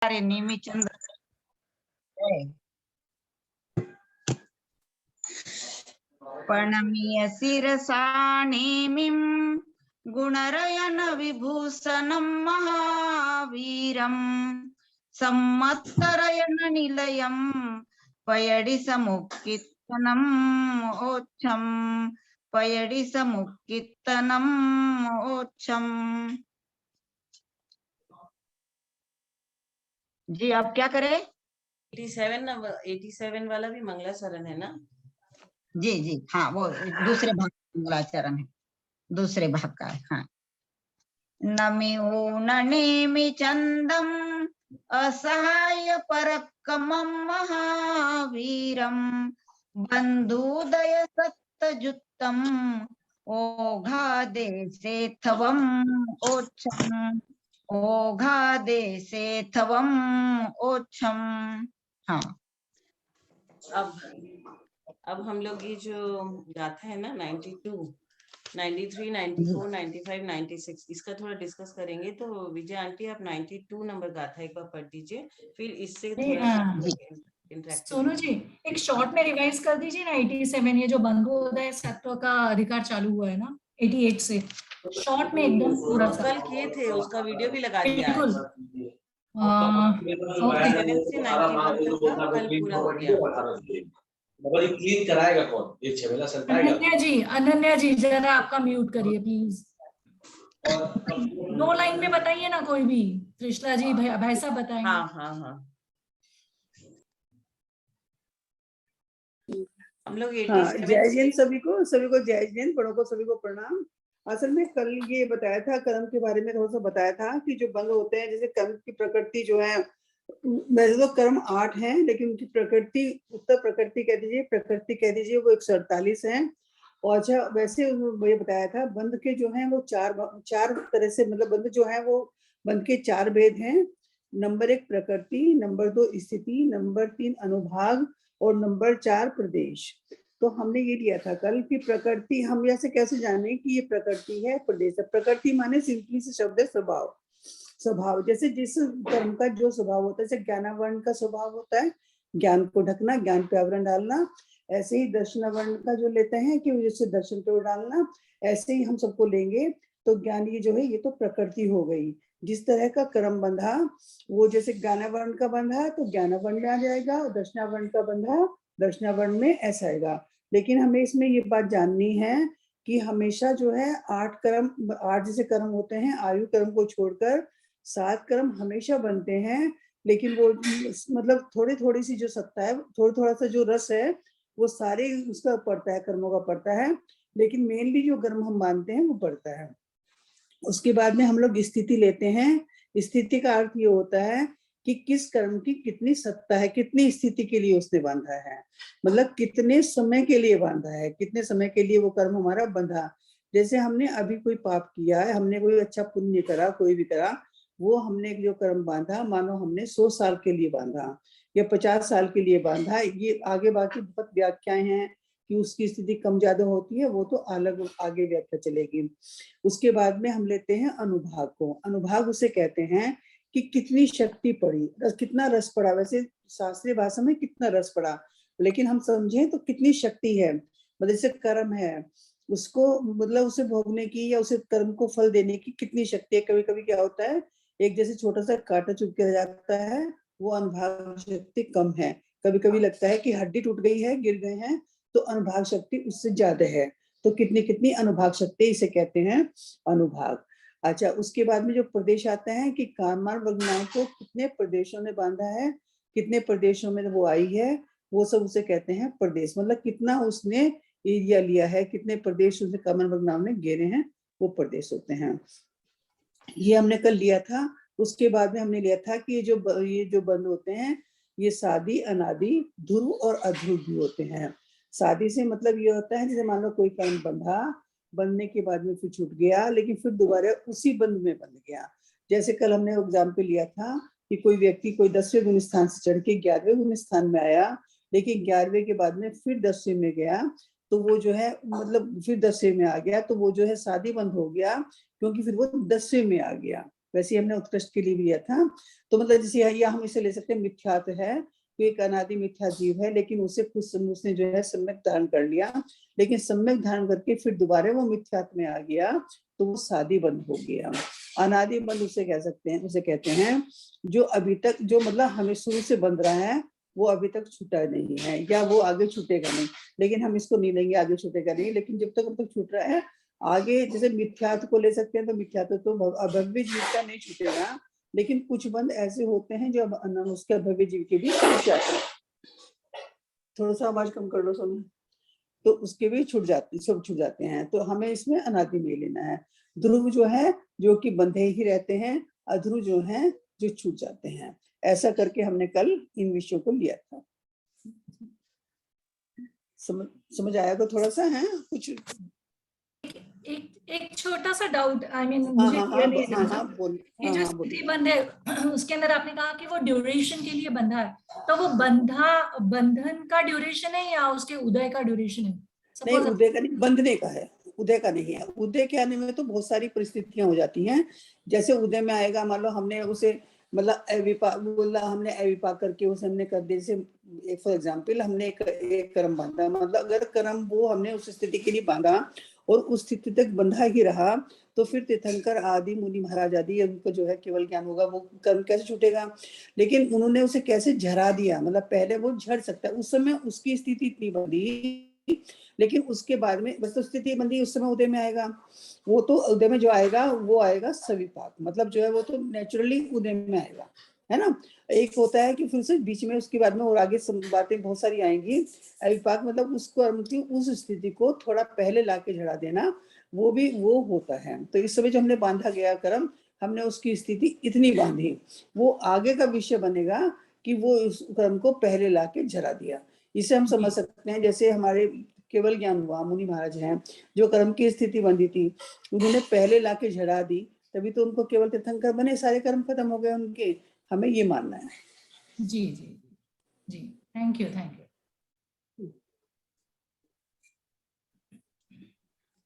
अरे नेमिचंद्र प्रणमीय शिरसा नेमिं गुणरयन विभूषणं महावीरं सम्मत्तरयन निलयं पयडि समुक्कित्तनम् ओच्छं पयडि समुक्कित्तनम् ओच्छं। जी आप क्या करें? 87 वाला भी मंगलाचरण है ना? जी जी हाँ, वो दूसरे भाग का मंगलाचरण है, दूसरे भाग का है। हाँ। नमिऊ नेमि चंदम असहाय परक्कमं महावीरं बंधुदय सत्तजुत्तम ओघादे सेथवम ओच्छम ओघादे सेथवम ओच्छम। हाँ। अब हम लोग ये जो गाथा है ना 92, 93, 94, 95, 96 इसका थोड़ा डिस्कस करेंगे। तो विजय आंटी आप 92 नंबर गाथा एक बार पढ़ दीजिए, फिर इससे थोड़ा सोनू जी एक शॉर्ट में रिवाइज कर दीजिए ना 87, ये जो बंधुदय सत्व का अधिकार चालू हुआ है ना 88 से, शॉर्ट में एकदम पूरा सा। कल किए थे, उसका वीडियो भी लगा दिया बिल्कुल। ओके, 7 से 91 तक का कल पूरा हो गया। क्लीन कराएगा कौन? ये छेमेला सरकाएगा। अनन्या जी जरा आपका म्यूट करिए प्लीज। 2 लाइन में बताइए ना कोई भी, त्रिशला जी भाई साहब बताएंगे। हाँ हाँ हाँ हम लोग जय जैन सभी को जय जैन, बड़ों को सभी को प्रणाम। असल में कल ये बताया था, कर्म के बारे में थोड़ा सा बताया था कि जो बंग होते हैं, जैसे कर्म की प्रकृति जो है, वैसे तो कर्म 8 हैं, लेकिन उनकी प्रकृति, उत्तर प्रकृति कह दीजिए वो 148 है। और अच्छा वैसे ये बताया था बंध के जो है वो चार तरह से, मतलब बंध जो है वो बंध के 4 भेद हैं। नंबर 1 प्रकृति, नंबर 2 स्थिति, नंबर 3 अनुभाग और नंबर 4 प्रदेश। तो हमने ये लिया था कल की प्रकृति, हम ऐसे कैसे जाने कि ये प्रकृति है प्रदेश है। प्रकृति माने सिंपली से शब्द है स्वभाव। जैसे जिस कर्म का जो स्वभाव होता है, जैसे ज्ञानावरण का स्वभाव होता है ज्ञान को ढकना, ज्ञान पे आवरण डालना, ऐसे ही दर्शनावरण का जो लेते हैं कि जैसे दर्शन पे डालना, ऐसे ही हम सबको लेंगे तो ज्ञान ये जो है ये तो प्रकृति हो गई। जिस तरह का कर्म बंधा, वो जैसे ज्ञानावरण का बंधा तो ज्ञानावरण में आ जाएगा, और दर्शनावरण का बंधा दर्शनावरण में ऐसा आएगा। लेकिन हमें इसमें ये बात जाननी है कि हमेशा जो है 8 जैसे कर्म होते हैं, आयु कर्म को छोड़कर 7 कर्म हमेशा बनते हैं। लेकिन वो मतलब थोड़ी सी जो सत्ता है, थोड़ा सा जो रस है, वो सारे उसका पड़ता है, कर्मों का पड़ता है, लेकिन मेनली जो कर्म हम मानते हैं वो पड़ता है। उसके बाद में हम लोग स्थिति लेते हैं। स्थिति का अर्थ ये होता है कि किस कर्म की कितनी सत्ता है, कितनी स्थिति के लिए उसने बांधा है, मतलब कितने समय के लिए बांधा है, कितने समय के लिए वो कर्म हमारा बंधा। जैसे हमने अभी कोई पाप किया है, हमने कोई अच्छा पुण्य करा, कोई भी करा, वो हमने जो कर्म बांधा, मानो हमने 100 साल के लिए बांधा या 50 साल के लिए बांधा। ये आगे बाकी बहुत व्याख्याएं हैं कि उसकी स्थिति कम ज्यादा होती है, वो तो अलग आगे व्याख्या चलेगी। उसके बाद में हम लेते हैं अनुभाग को। अनुभाग उसे कहते हैं कि कितनी शक्ति पड़ी, कितना रस पड़ा। वैसे शास्त्रीय भाषा में कितना रस पड़ा, लेकिन हम समझें तो कितनी शक्ति है, मतलब जैसे कर्म है उसको, मतलब उसे भोगने की या उसे कर्म को फल देने की कितनी शक्ति है। कभी कभी क्या होता है, एक जैसे छोटा सा कांटा चुभ के रह जाता है, वो अनुभाग शक्ति कम है। कभी कभी लगता है कि हड्डी टूट गई है, गिर गए हैं, तो अनुभाग शक्ति उससे ज्यादा है। तो कितनी कितनी अनुभाग शक्ति, इसे कहते हैं अनुभाग। अच्छा, उसके बाद में जो प्रदेश आते हैं कि काममान वग्नाओं को कितने प्रदेशों में बांधा है, कितने प्रदेशों में वो आई है, वो सब उसे कहते हैं प्रदेश। मतलब कितना उसने एरिया लिया है, कितने प्रदेश उसने काममान वग्नाओं ने घेरे हैं, वो प्रदेश होते हैं। ये हमने कल लिया था। उसके बाद में हमने लिया था कि ये जो बंद होते हैं, ये सादी, अनादि, ध्रुव और अध्रुव भी होते हैं। सादी से मतलब ये होता है जैसे मान लो कोई कर्म बंधा, बनने के बाद में फिर छूट गया, लेकिन फिर दोबारा उसी बंध में बन गया। जैसे कल हमने एग्जाम्पल लिया था कि कोई व्यक्ति कोई 10वें गुण स्थान से चढ़ के 11वें गुण स्थान में आया, लेकिन 11वें के बाद में फिर 10वें में गया, तो वो जो है मतलब फिर 10वें में आ गया, तो वो जो है शादी बंद हो गया, क्योंकि फिर वो 10वें में आ गया। वैसे ही हमने उत्कृष्ट के लिए भी लिया था। तो मतलब जैसे या हम इसे ले सकते हैं मिथ्यात्व है, तो एक अनादि मिथ्या जीव है, लेकिन उसे कुछ उसने जो है सम्यक धारण कर लिया, लेकिन सम्यक धारण करके फिर दोबारा वो मिथ्यात्व में आ गया, तो वो सादी बंध हो गया। अनादि बंध उसे कह सकते हैं, उसे कहते हैं जो अभी तक, जो मतलब हमें शुरू से बंध रहा है, वो अभी तक छूटा नहीं है, या वो आगे छूटेगा नहीं, लेकिन हम इसको नहीं लेंगे आगे छूटेगा नहीं, लेकिन जब तक छूट रहा है आगे, जैसे मिथ्यात्व को ले सकते हैं, तो मिथ्यात्व तो अभव्य जीव का नहीं छूटेगा, लेकिन कुछ बंध ऐसे होते हैं जो उसके अभव्य जीव के भी छूट जाते हैं। थोड़ा सा आवाज कम कर लो सोनू। तो उसके भी छूट जाते हैं, तो हमें इसमें अनादि में लेना है। ध्रुव जो है जो कि बंधे ही रहते हैं, अध्रुव जो है जो छूट जाते हैं। ऐसा करके हमने कल इन विषयों को लिया था। समझ आया तो थोड़ा सा है कुछ? एक छोटा सा डाउट, आई मीन मुझे क्लियर नहीं है। बोल। ये जो स्थिति बंध है उसके अंदर आपने कहा कि वो ड्यूरेशन के लिए बंधा है, तो वो बंधन का ड्यूरेशन है या उसके उदय का ड्यूरेशन है? नहीं, उदय का नहीं, बंधने का है, उदय का नहीं है। उदय के आने में तो बहुत सारी परिस्थितियां हो जाती हैं। जैसे उदय में आएगा, मान लो हमने उसे मतलब अविपाक बोला, हमने अविपाक करके उसे हमने कर दिया। जैसे फॉर एग्जाम्पल हमने एक कर्म बांधा, मतलब अगर कर्म वो हमने उस स्थिति के लिए बांधा और उस स्थिति तक बंधा ही रहा, तो फिर तीर्थंकर आदि मुनि महाराज आदि उनको जो है केवल ज्ञान होगा, वो कर्म कैसे छूटेगा। लेकिन उन्होंने उसे कैसे झरा दिया, मतलब पहले वो झड़ सकता है, उस समय उसकी स्थिति इतनी बंधी, लेकिन उसके बाद में बस तो स्थिति बंदी, उस समय उदय में आएगा। वो तो उदय में जो आएगा वो आएगा सविपाक, मतलब जो है वो तो नेचुरली उदय में आएगा, है ना। एक होता है कि फिर से बीच में उसके बाद में और आगे बातें बहुत सारी आएंगी। अविपाक मतलब उसको उस स्थिति को थोड़ा पहले लाके झड़ा देना, वो भी वो होता है। तो इस समय जो हमने बांधा गया कर्म, हमने उसकी स्थिति इतनी बांधी, वो आगे का विषय बनेगा कि वो उस कर्म को पहले लाके झड़ा दिया। इसे हम समझ सकते हैं, जैसे हमारे केवल ज्ञान हुआ, मुनि महाराज हैं जो कर्म की स्थिति बंधी थी, उन्होंने पहले लाके झड़ा दी, तभी तो उनको केवल तीर्थंकर बने, सारे कर्म खत्म हो गए उनके। हमें ये मानना है। जी जी जी, थैंक यू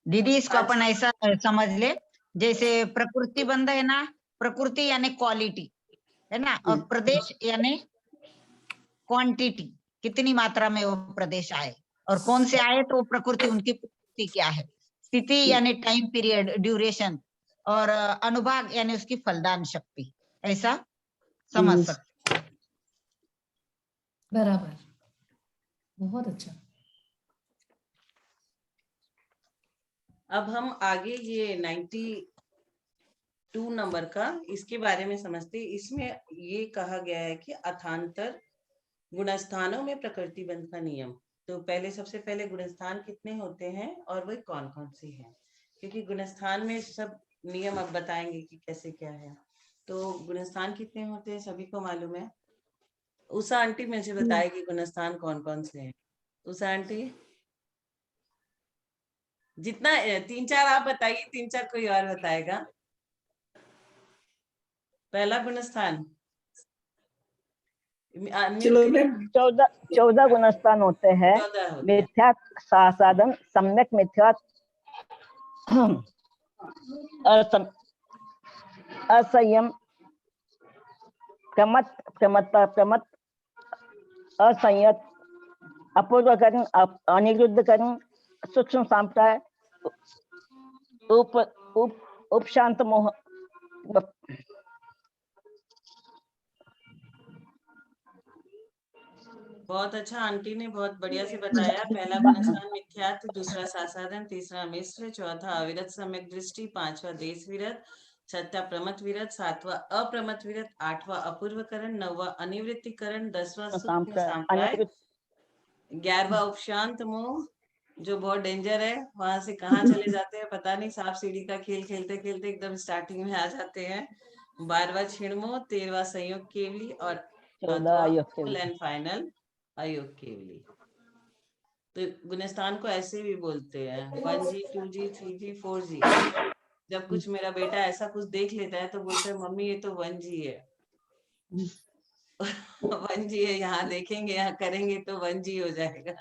दीदी इसको अपन ऐसा समझ ले, जैसे प्रकृति बंध है ना, प्रकृति यानी क्वालिटी है ना, और प्रदेश यानी क्वांटिटी, कितनी मात्रा में वो प्रदेश आए और कौन से आए, तो प्रकृति उनकी प्रकृति क्या है। स्थिति यानी टाइम पीरियड, ड्यूरेशन, और अनुभाग यानी उसकी फलदान शक्ति, ऐसा समझ सकते। बराबर, बहुत अच्छा। अब हम आगे ये 92 नंबर का इसके बारे में समझते। इसमें ये कहा गया है कि अथांतर गुणस्थानों में प्रकृति बंध का नियम। तो पहले सबसे पहले गुणस्थान कितने होते हैं और वह कौन कौन से हैं, क्योंकि गुणस्थान में सब नियम अब बताएंगे कि कैसे क्या है। तो गुणस्थान कितने होते हैं सभी को मालूम है। उषा आंटी मुझे बताएगी गुणस्थान कौन कौन से हैं। उषा आंटी, जितना 3-4 आप बताइए, 3-4 कोई और बताएगा। पहला गुणस्थान, चलो 14 गुणस्थान होते हैं। मिथ्या साधन, सम्यक मिथ्या, असंयम, प्रमत्त, असंयत, अपूर्वकरण, अनिरुद्धकरण, सूक्ष्म सांप्राय, उपशांत मोह। बहुत अच्छा, आंटी ने बहुत बढ़िया से बताया। पहला गुणस्थान मिथ्यात्व, दूसरा सासाधन, तीसरा मिश्र, चौथा अविरत सम्यक दृष्टि, पांचवा देश विरत, छठा प्रमत विरत, सातवां अप्रमत विरत, आठवां अपूर्वकरण, नौवां अनिवृत्तिकरण, 10वां सूक्ष्म सांप्राय, 11वां उपशांत मोह, जो बहुत डेंजर है, वहां से कहाँ चले जाते हैं पता नहीं, सांप सीढ़ी का खेल खेलते खेलते एकदम स्टार्टिंग में आ जाते हैं। 12वां छिड़मोह, 13वां संयोग केवली, और 14वां एंड फाइनल अयोग केवली। तो गुणस्थान को ऐसे भी बोलते हैं 1G, 2G, 3G, 4G। जब कुछ मेरा बेटा ऐसा कुछ देख लेता है तो बोलता है मम्मी ये तो 1G है। 1G है, यहाँ देखेंगे यहाँ करेंगे तो 1G हो जाएगा।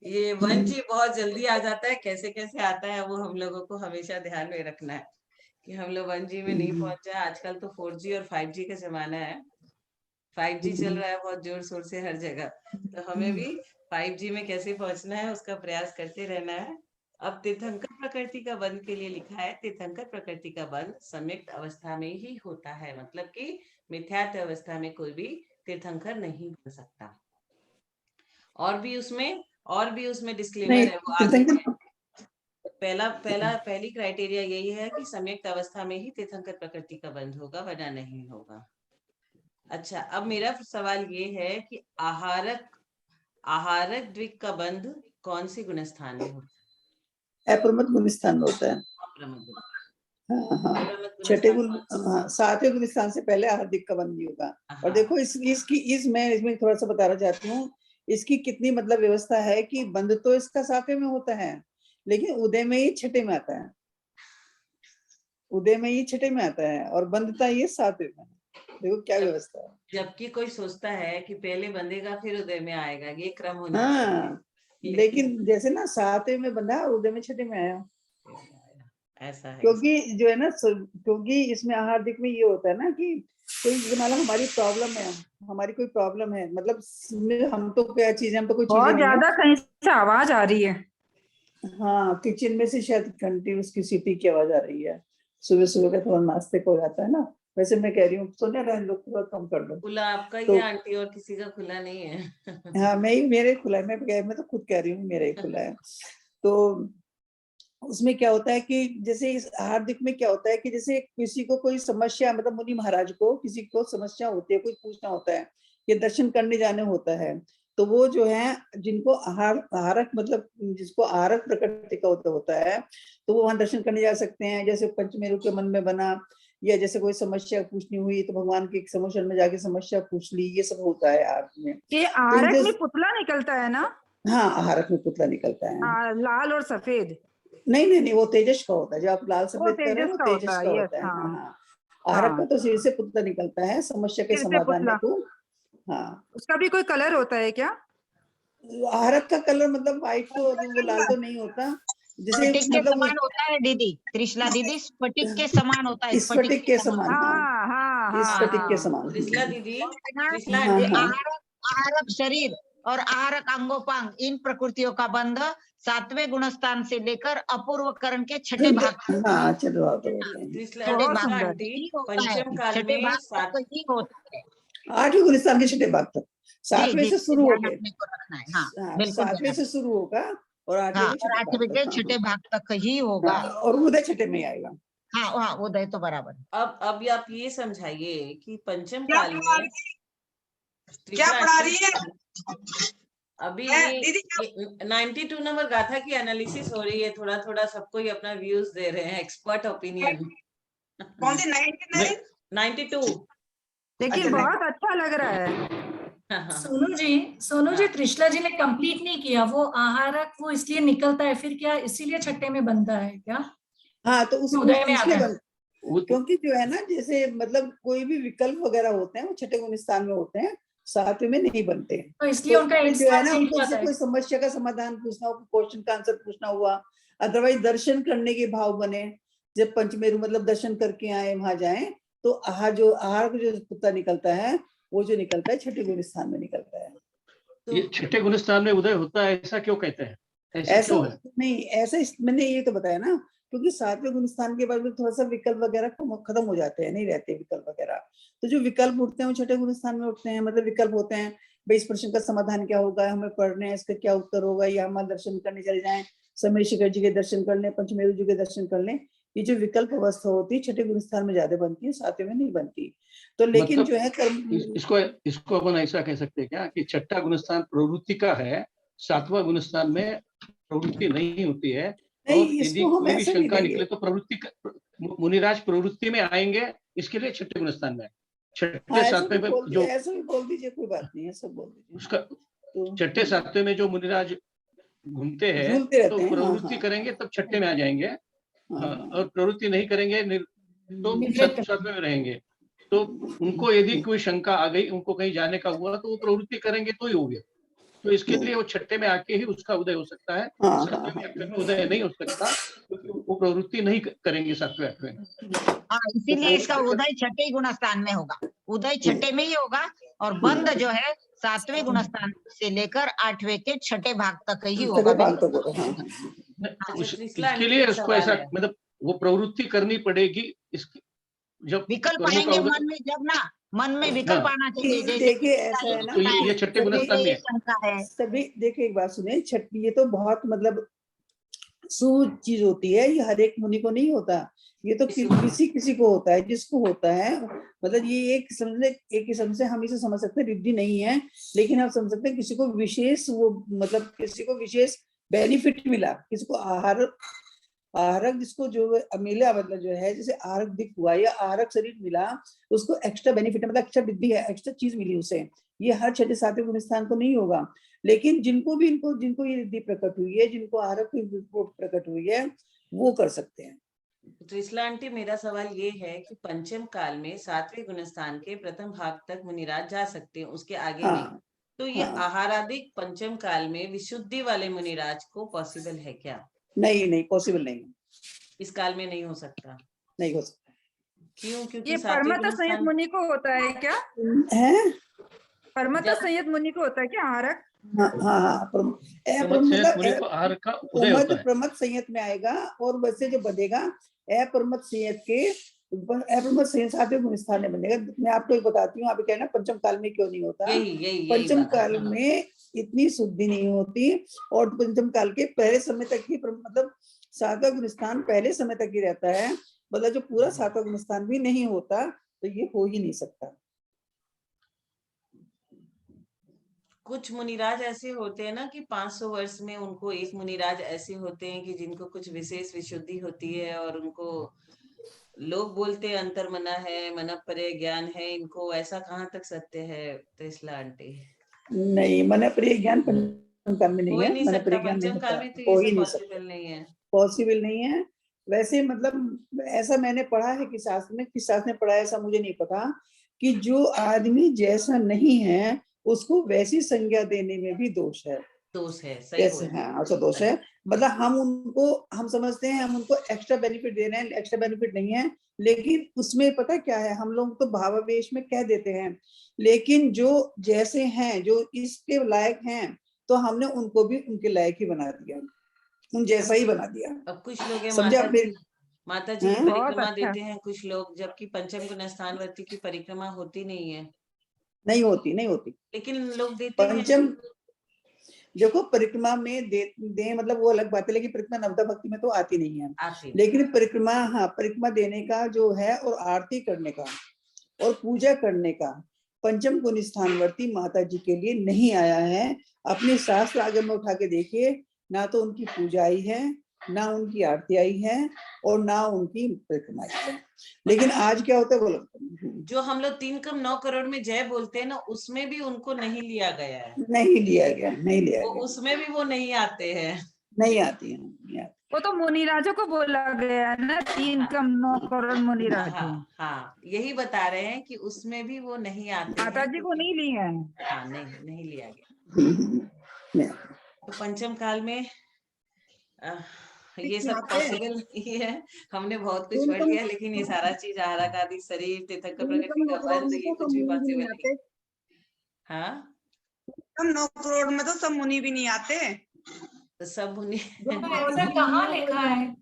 ये 1G बहुत जल्दी आ जाता है, कैसे कैसे आता है वो हम लोगों को हमेशा ध्यान में रखना है कि हम लोग 1G में नहीं पहुंचा। आजकल तो 4G और 5G का जमाना है। 5G चल रहा है बहुत जोर शोर से हर जगह, तो हमें भी 5G में कैसे पहुंचना है उसका प्रयास करते रहना है। अब तीर्थंकर प्रकृति का बंध के लिए लिखा है, तीर्थंकर प्रकृति का बंध सम्यक्त अवस्था में ही होता है, मतलब कि मिथ्यात्व अवस्था में कोई भी तीर्थंकर नहीं बन सकता। और भी उसमें डिस्क्लेमर नहीं, है, वो आगे तीर्थंकर पहली क्राइटेरिया यही है कि सम्यक्त अवस्था में ही तीर्थंकर प्रकृति का बंध होगा, वरना नहीं होगा। अच्छा, अब मेरा सवाल ये है कि आहारक द्विक का बंध कौन से गुणस्थान में होता है? अप्रमत गुणस्थान में होता है। अप्रमत गुण। हाँ हाँ, अप्रमत छठे गुणस्थान गुण, कौन सा? हाँ, सातवें गुणस्थान से पहले हार्दिक का बंध नहीं होगा। और हाँ। देखो मैं इसमें थोड़ा सा बताना चाहती हूँ, इसकी कितनी मतलब व्यवस्था है कि बंध तो इसका सातवें में होता है, लेकिन उदय में ही छठे में आता है, उदय में ही छठे में आता है, और बंधता ये सातवें में। देखो क्या व्यवस्था है। जबकि कोई सोचता है कि पहले बंधेगा फिर उदय में आएगा, ये क्रम होना चाहिए। हाँ, लेकिन जैसे ना सातवें में बंधा और उदय में छठे में आया, ऐसा है। क्योंकि जो है ना, क्योंकि इसमें हार्दिक में ये होता है ना कि कोई मतलब हमारी कोई प्रॉब्लम है, मतलब हम तो क्या चीजें, हम तो कोई चीजें बहुत नहीं है। ज्यादा कहीं से आवाज आ रही है। हाँ, किचन में से शायद घंटी उसकी सीटी की आवाज आ रही है। सुबह सुबह का थोड़ा नाश्ते को हो जाता है ना। वैसे मैं कह रही हूँ सोनिया, रहने दो, थोड़ा कम कर दो। खुला आपका ही तो है आंटी, और किसी का खुला नहीं है। हाँ, मेरे खुला है, मैं तो खुद कह रही हूँ मेरा ही खुला है। तो उसमें क्या होता है कि जैसे इस हार्दिक में क्या होता है कि जैसे किसी को कोई समस्या, मतलब मुनि महाराज को किसी को समस्या होती है, कुछ पूछना होता है या दर्शन करने जाने होता है, तो वो जो है जिनको आहारक मतलब जिसको आहारक प्रकृति का होता है, तो वो वहां दर्शन करने जा सकते हैं। जैसे पंचमेरु के मन में बना, या जैसे कोई समस्या पूछनी हुई तो भगवान के समोशन में जाके समस्या पूछ ली, ये सब होता है आहार में। ये तो आरक में पुतला निकलता है ना? हाँ, आहारक में पुतला निकलता है। लाल और सफेद। नहीं, वो तेजस का होता है। जो आप लाल वो सफेद कर रहे तेजस हो, वो का होता तेजस है, का यस। होता है। हाँ हाँ हाँ, आहारक का हाँ, तो सिर से पुतला निकलता है समस्या के सिर से समाधान पुतला। हेतु। हाँ, उसका भी कोई कलर होता है क्या? आहारक का कलर मतलब व्हाइट तो, वो लाल तो नहीं होता। जैसे स्फटिक के मतलब समान होता है दीदी, त्रिशला दीदी, स्फटिक के समान होता है, स्फटिक स्फटिक के के समान। समान, हाँ, हाँ हाँ हाँ स्फटिक के हाँ। समान। त्रिशला दीदी, वो है ना, त्रिशला हाँ ये आंटी, हाँ आहारक शरीर और आहारक अंगोपांग, इन प्रकृतियों का बंध सातवें गुणस्थान से लेकर अपूर्व करण के छठे भाग तक, हाँ, चलो आप तो होते हैं। त्रिशला छठे बहुत भाग त्रिशला सुंदर। तक आंटी, ही होता है, पंचम काल छठे में भाग तक ही होता है। 8वें गुणस्थान के छठे भाग तक, जी 7वें जी, से शुरू ध्यान होके, अपने को रखना है। हाँ, हाँ, बिल्कुल 7वें ध्यान। से शुरू होगा और 8वें हाँ, के और छठे भाग 8वें के तक। छठे भाग तक ही हाँ, होगा। हाँ, और उदय छठे में ही आएगा। हाँ हाँ, उदय तो बराबर है। अब आप ये समझाइए कि पंचम क्या काल पढ़ा में रही है? क्या त्रिशला पढ़ा आंटी, रही है? अभी दीदी ये 92 नंबर गाथा की एनालिसिस हो रही है। थोड़ा थोड़ा सबको ही अपना व्यूज दे रहे हैं, एक्सपर्ट ओपिनियन। कौन सी 99? 92। लेकिन अच्छा, बहुत अच्छा लग रहा है। सोनू जी, त्रिशला जी ने कंप्लीट नहीं किया वो आहारक, वो इसलिए निकलता है फिर क्या, इसीलिए छठे में बनता है क्या? हाँ, तो उदय में इसलिए आता है। क्योंकि जो है ना, जैसे मतलब कोई भी विकल्प वगैरह होते हैं वो छठे गुण स्थान में होते हैं, 7वें में नहीं बनते हैं। तो इसलिए तो उनका जो है ना, सीट उनको जाता जैसे है। कोई समस्या का समाधान पूछना हो, क्वेश्चन का आंसर पूछना हुआ, अदरवाइज दर्शन करने के भाव बने, जब पंचमेरु मतलब दर्शन करके आए वहां जाए, तो आहार का जो पुत्ता निकलता है, वो जो निकलता है छठे गुण स्थान में निकलता है। ये छठे गुणस्थान में उदय होता है, ऐसा क्यों कहते हैं? ऐसा क्यों है? नहीं, ऐसा मैंने ये तो बताया ना, क्योंकि 7वें गुणस्थान के बाद में थोड़ा सा विकल्प वगैरह खत्म हो जाते हैं, नहीं रहते विकल्प वगैरह। तो जो विकल्प उठते हैं वो छठे गुणस्थान में उठते हैं। मतलब विकल्प होते हैं, भाई इस प्रश्न का समाधान क्या होगा, हमें पढ़ने हैं, इसका क्या उत्तर होगा, या हम दर्शन करने चले जाएं, समय शिखर जी के दर्शन कर लें, पंचमेरु जी के दर्शन कर लें। ये जो विकल्प अवस्था होती है छठे गुणस्थान में ज्यादा बनती है, 7वें में नहीं बनती। तो लेकिन मतलब जो है कर्म, इसको अपन ऐसा कह सकते हैं क्या कि छठा गुणस्थान प्रवृत्ति का है, 7वां गुणस्थान में प्रवृत्ति नहीं होती है, नहीं, और यदि इसको हम कोई भी ऐसा नहीं शंका देंगे। निकले तो मुनिराज प्रवृत्ति में आएंगे, इसके लिए छठे गुणस्थान में। हाँ, छठे सातवें में जो ऐसा भी बोल दीजिए, कोई बात नहीं है, सब बोल दीजिए। उसका तो छठे सातवें में जो मुनिराज घूमते हैं झूलते तो रहते हैं। हाँ प्रवृत्ति हाँ करेंगे तब छठे में आ जाएंगे, हाँ और प्रवृत्ति नहीं करेंगे तो निवृत्त। सातवें में रहेंगे। तो उनको यदि कोई शंका आ गई, उनको कहीं जाने का हुआ, तो वो प्रवृत्ति करेंगे तो ही हो गया। तो इसके लिए वो छठे में आके ही उसका उदय हो सकता है। हाँ, सातवें अठवें में उदय नहीं हो सकता, क्योंकि वो प्रवृत्ति नहीं करेंगे सातवें आठवें में। हाँ, इसीलिए इसका उदय छठे ही गुणस्थान में होगा, उदय छठे में ही होगा, और बंद जो है सातवें गुणस्थान से लेकर आठवें के छठे भाग तक ही होगा। छठे भाग तक होगा, हाँ। त्रिशला इसके आंटी लिए का उसको सवाल ऐसा है। मतलब वो प्रवृत्ति करनी पड़ेगी। इसकी जब विकल्प कर्मों का आएंगे उदय, मन में, जब ना मन में विकल्प हाँ, आना चाहिए, जैसे देखिए ऐसा है ना, तो ये छठे गुणस्थान में है। शंका है। सभी देखिए एक बात सुने, छठ ये तो बहुत मतलब शुभ चीज होती है, ये हर एक मुनि को नहीं होता, ये तो किसी किसी को होता है, जिसको होता है। मतलब ये एक किस्म से हम इसे समझ सकते हैं, रिद्धि नहीं है, लेकिन हम समझ सकते हैं किसी को विशेष वो मतलब किसी को विशेष बेनिफिट मिला, किसी को आहारक जिसको जो मिला, मतलब जो है जैसे आहारक दिख हुआ या आहारक शरीर मिला, उसको एक्स्ट्रा बेनिफिट मतलब एक्स्ट्रा विद्धि है, एक्स्ट्रा चीज मिली उसे। ये हर छठे सातवें गुणस्थान को नहीं होगा, लेकिन जिनको ये रिद्धि प्रकट हुई है, जिनको आहारक प्रकट हुई है, वो कर सकते हैं। त्रिशला आंटी, मेरा सवाल ये है कि पंचम काल में सातवें गुणस्थान के प्रथम भाग तक मुनिराज जा सकते हैं, उसके आगे नहीं। हाँ, तो ये हाँ। आहारादिक पंचम काल में विशुद्धि वाले मुनिराज को पॉसिबल है क्या? नहीं पॉसिबल नहीं, इस काल में नहीं हो सकता। नहीं हो सकता क्यों? क्योंकि ये सातवें परमत संयत गुणस्थान मुनि को होता है क्या? है। परमत जब- संयत मुनि को होता है क्या आहारक? हाँ प्रमथ संयत मुनि को आहार का उदय होता है। प्रमथ संयत में आएगा, और वैसे जो बनेगा अप्रमथ संयत के अप्रमथ संयत सातवें गुणस्थान में बनेगा। मैं आपको एक बताती हूँ, आप कहना पंचम काल में क्यों नहीं होता। यही पंचम बात है। काल में इतनी शुद्धि नहीं होती, और पंचम काल के पहले समय तक ही मतलब सातवां गुणस्थान पहले समय तक ही रहता है, मतलब जो पूरा सातवां गुणस्थान भी नहीं होता, तो ये हो ही नहीं सकता। कुछ मुनिराज ऐसे होते हैं ना कि 500 वर्ष में उनको एक मुनिराज ऐसे होते हैं कि जिनको कुछ विशेष विशुद्धि होती है, और उनको लोग बोलते हैं अंतर मना है, मन परे ज्ञान है, इनको ऐसा कहाँ तक सत्य है त्रिशला आंटी? नहीं, मन प्रिय ज्ञान पंचम काल में नहीं हो ही है, नहीं मन सकता प्रिय ज्ञान नहीं पंचम काल होता, में, तो ये हो ही सब नहीं सकता, पॉसिबल नहीं है। पॉसिबल नहीं है। वैसे मतलब ऐसा मैंने पढ़ा है कि शास्त्र में, किस शास्त्र में पढ़ा है ऐसा मुझे नहीं पता, कि जो आदमी जैसा नहीं है उसको वैसी संज्ञा देने में भी दोष है। दोष है, सही कैसे? बोल। हाँ, अच्छा दोष है, मतलब हम समझते हैं हम उनको एक्स्ट्रा बेनिफिट दे रहे हैं, एक्स्ट्रा बेनिफिट नहीं है। लेकिन उसमें पता क्या है, हम लोग तो भावावेश में कह देते हैं, लेकिन जो जैसे हैं, जो इसके लायक हैं, तो हमने उनको भी उनके लायक ही बना दिया, उन जैसा ही बना दिया। अब कुछ लोग हैं समझे आप मेरी? माता जी की हाँ? बहुत परिक्रमा अच्छा। देते हैं कुछ लोग, जबकि पंचम गुणस्थानवर्ती की परिक्रमा होती नहीं है, नहीं होती लेकिन लोग देते हैं। पंचम देखो परिक्रमा में दे मतलब वो अलग बात है, लेकिन परिक्रमा नवदा भक्ति में तो आती नहीं है। आती लेकिन परिक्रमा, हाँ, परिक्रमा देने का जो है, और आरती करने का और पूजा करने का पंचम गुण स्थानवर्ती माता जी के लिए नहीं आया है। अपने शास्त्र आगम में उठा के देखिए, ना तो उनकी पूजा आई है, ना उनकी आरती आई है, और ना उनकी परिक्रमा आई है। लेकिन आज क्या होता है बोलो, जो हम लोग 3 कम 9 करोड़ में जय बोलते हैं ना, उसमें भी उनको नहीं लिया गया है, नहीं लिया गया, उसमें भी वो नहीं आते हैं। नहीं आती है। वो तो मुनिराजों को बोला गया है ना, 3 कम 9 करोड़ मुनिराज। हाँ, यही बता रहे हैं कि उसमें भी वो नहीं आते माता हैं, जी को नहीं ली है। हाँ, नहीं लिया गया। तो पंचम काल में ये सब पॉसिबल नहीं है। हमने बहुत कुछ पढ़ लिया, लेकिन ये सारा चीज आहारक आदि शरीर तीर्थंकर प्रकृति का बंध, ये कुछ भी पॉसिबल नहीं। हाँ, हम 9 करोड़ में तो सब मुनि भी नहीं आते। तो सब मुनि ऐसा कहाँ लिखा है,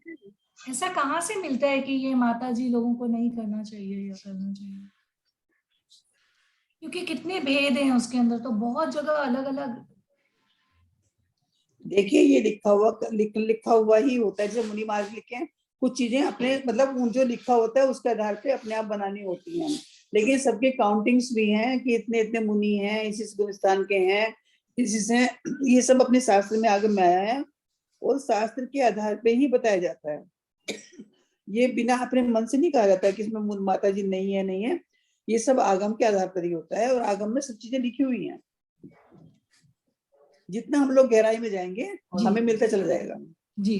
ऐसा कहाँ से मिलता है कि ये माता जी लोगों को नहीं करना चाहिए या करना चाहिए? क्योंकि कितने भेद हैं उसके अंदर, तो बहुत जगह अलग अलग। देखिए ये लिखा हुआ ही होता है, जैसे मुनि महाराज लिखे हैं, कुछ चीजें अपने मतलब जो लिखा होता है उसके आधार पे अपने आप बनानी होती हैं, लेकिन सबके काउंटिंग्स भी हैं कि इतने इतने मुनि हैं, इसी गुलिस्तान के हैं, इसी से ये सब अपने शास्त्र में आगे में आया है, और शास्त्र के आधार पे ही बताया जाता है। ये बिना अपने मन से नहीं कहा जाता है कि इसमें माता जी नहीं है, ये सब आगम के आधार पर ही होता है, और आगम में सब चीजें लिखी हुई हैं। जितना हम लोग गहराई में जाएंगे हमें मिलता चला जाएगा। जी।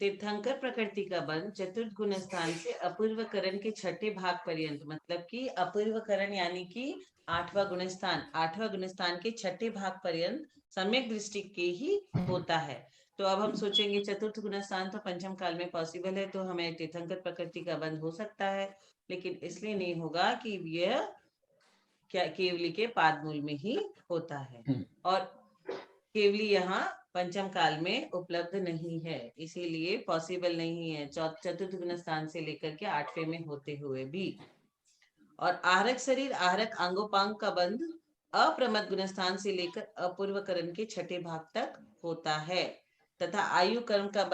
तीर्थंकर प्रकृति का बंध चतुर्थ गुण स्थान से अपूर्वकरण के छठे भाग पर्यंत, मतलब कि अपूर्वकरण यानी कि आठवां गुणस्थान के छठे भाग पर्यंत सम्यक दृष्टि के ही होता है। तो अब हम सोचेंगे चतुर्थ गुणस्थान तो पंचम काल में पॉसिबल है, तो हमें तीर्थंकर प्रकृति का बंध हो सकता है, लेकिन इसलिए नहीं होगा कि यह क्या केवली के पादमूल में ही होता है, और केवली यहाँ पंचम काल में उपलब्ध नहीं है, इसीलिए पॉसिबल नहीं है चतुर्थ गुण स्थान से लेकर के आठवें में होते हुए भी। और आहरक शरीर आहरक अंगोपांग का बंध अप्रमद गुण स्थान से लेकर अपूर्वकरण के छठे भाग तक होता है, तथा आयु कर्म का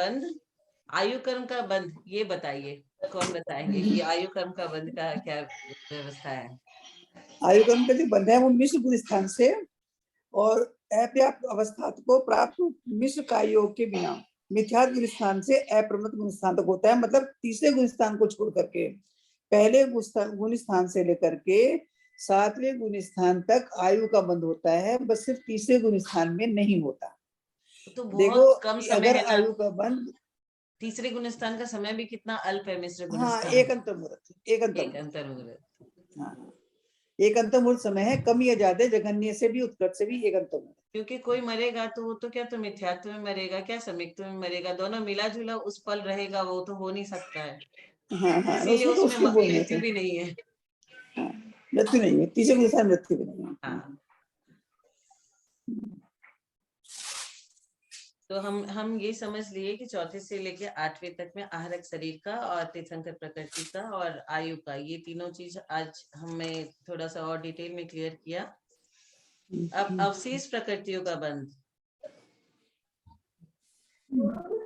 बंध ये बताइए, कौन बताएंगे कि आयु कर्म का बंध का क्या व्यवस्था है? आयु कर्म का जो बंध है वो मिश्र गुण स्थान से और अपर्याप्त अवस्था को प्राप्त मिश्र का योग के बिना मिथ्या गुण स्थान से अप्रमद गुण स्थान तक होता है। मतलब तीसरे गुण स्थान को छोड़ करके पहले गुण स्थान से लेकर के सातवें गुण स्थान तक आयु का बंध होता है, बस सिर्फ तीसरे गुण स्थान में नहीं होता। तो बहुत देखो कम समय अगर है ना? आयु का बंध, तीसरे गुण स्थान का समय भी कितना अल्प है मिश्र गुण हाँ, स्थान। एक अंतर मुहूर्त, हाँ, एक अंतर मुहूर्त समय है, कम या ज्यादा, जघन्य से भी उत्कट से भी एक अंतर मुहूर्त। क्योंकि कोई मरेगा तो वो तो क्या तो मिथ्यात्व में मरेगा, क्या समित्व में मरेगा, दोनों मिला जुला उस पल रहेगा, वो तो हो नहीं सकता है। हाँ, इसीलिए उसको तो उसमें उसको बोलने मृत्यु थे। भी नहीं है। हाँ, मृत्यु नहीं है, तीसरे गुण स्थान मृत्यु भी नहीं है। हाँ, तो हम ये समझ लिए कि चौथे से लेके आठवें तक में आहरक शरीर का और तीर्थंकर प्रकृति का और आयु का, ये तीनों चीज आज हमें थोड़ा सा और डिटेल में क्लियर किया। अब अवशेष प्रकृतियों का बंध,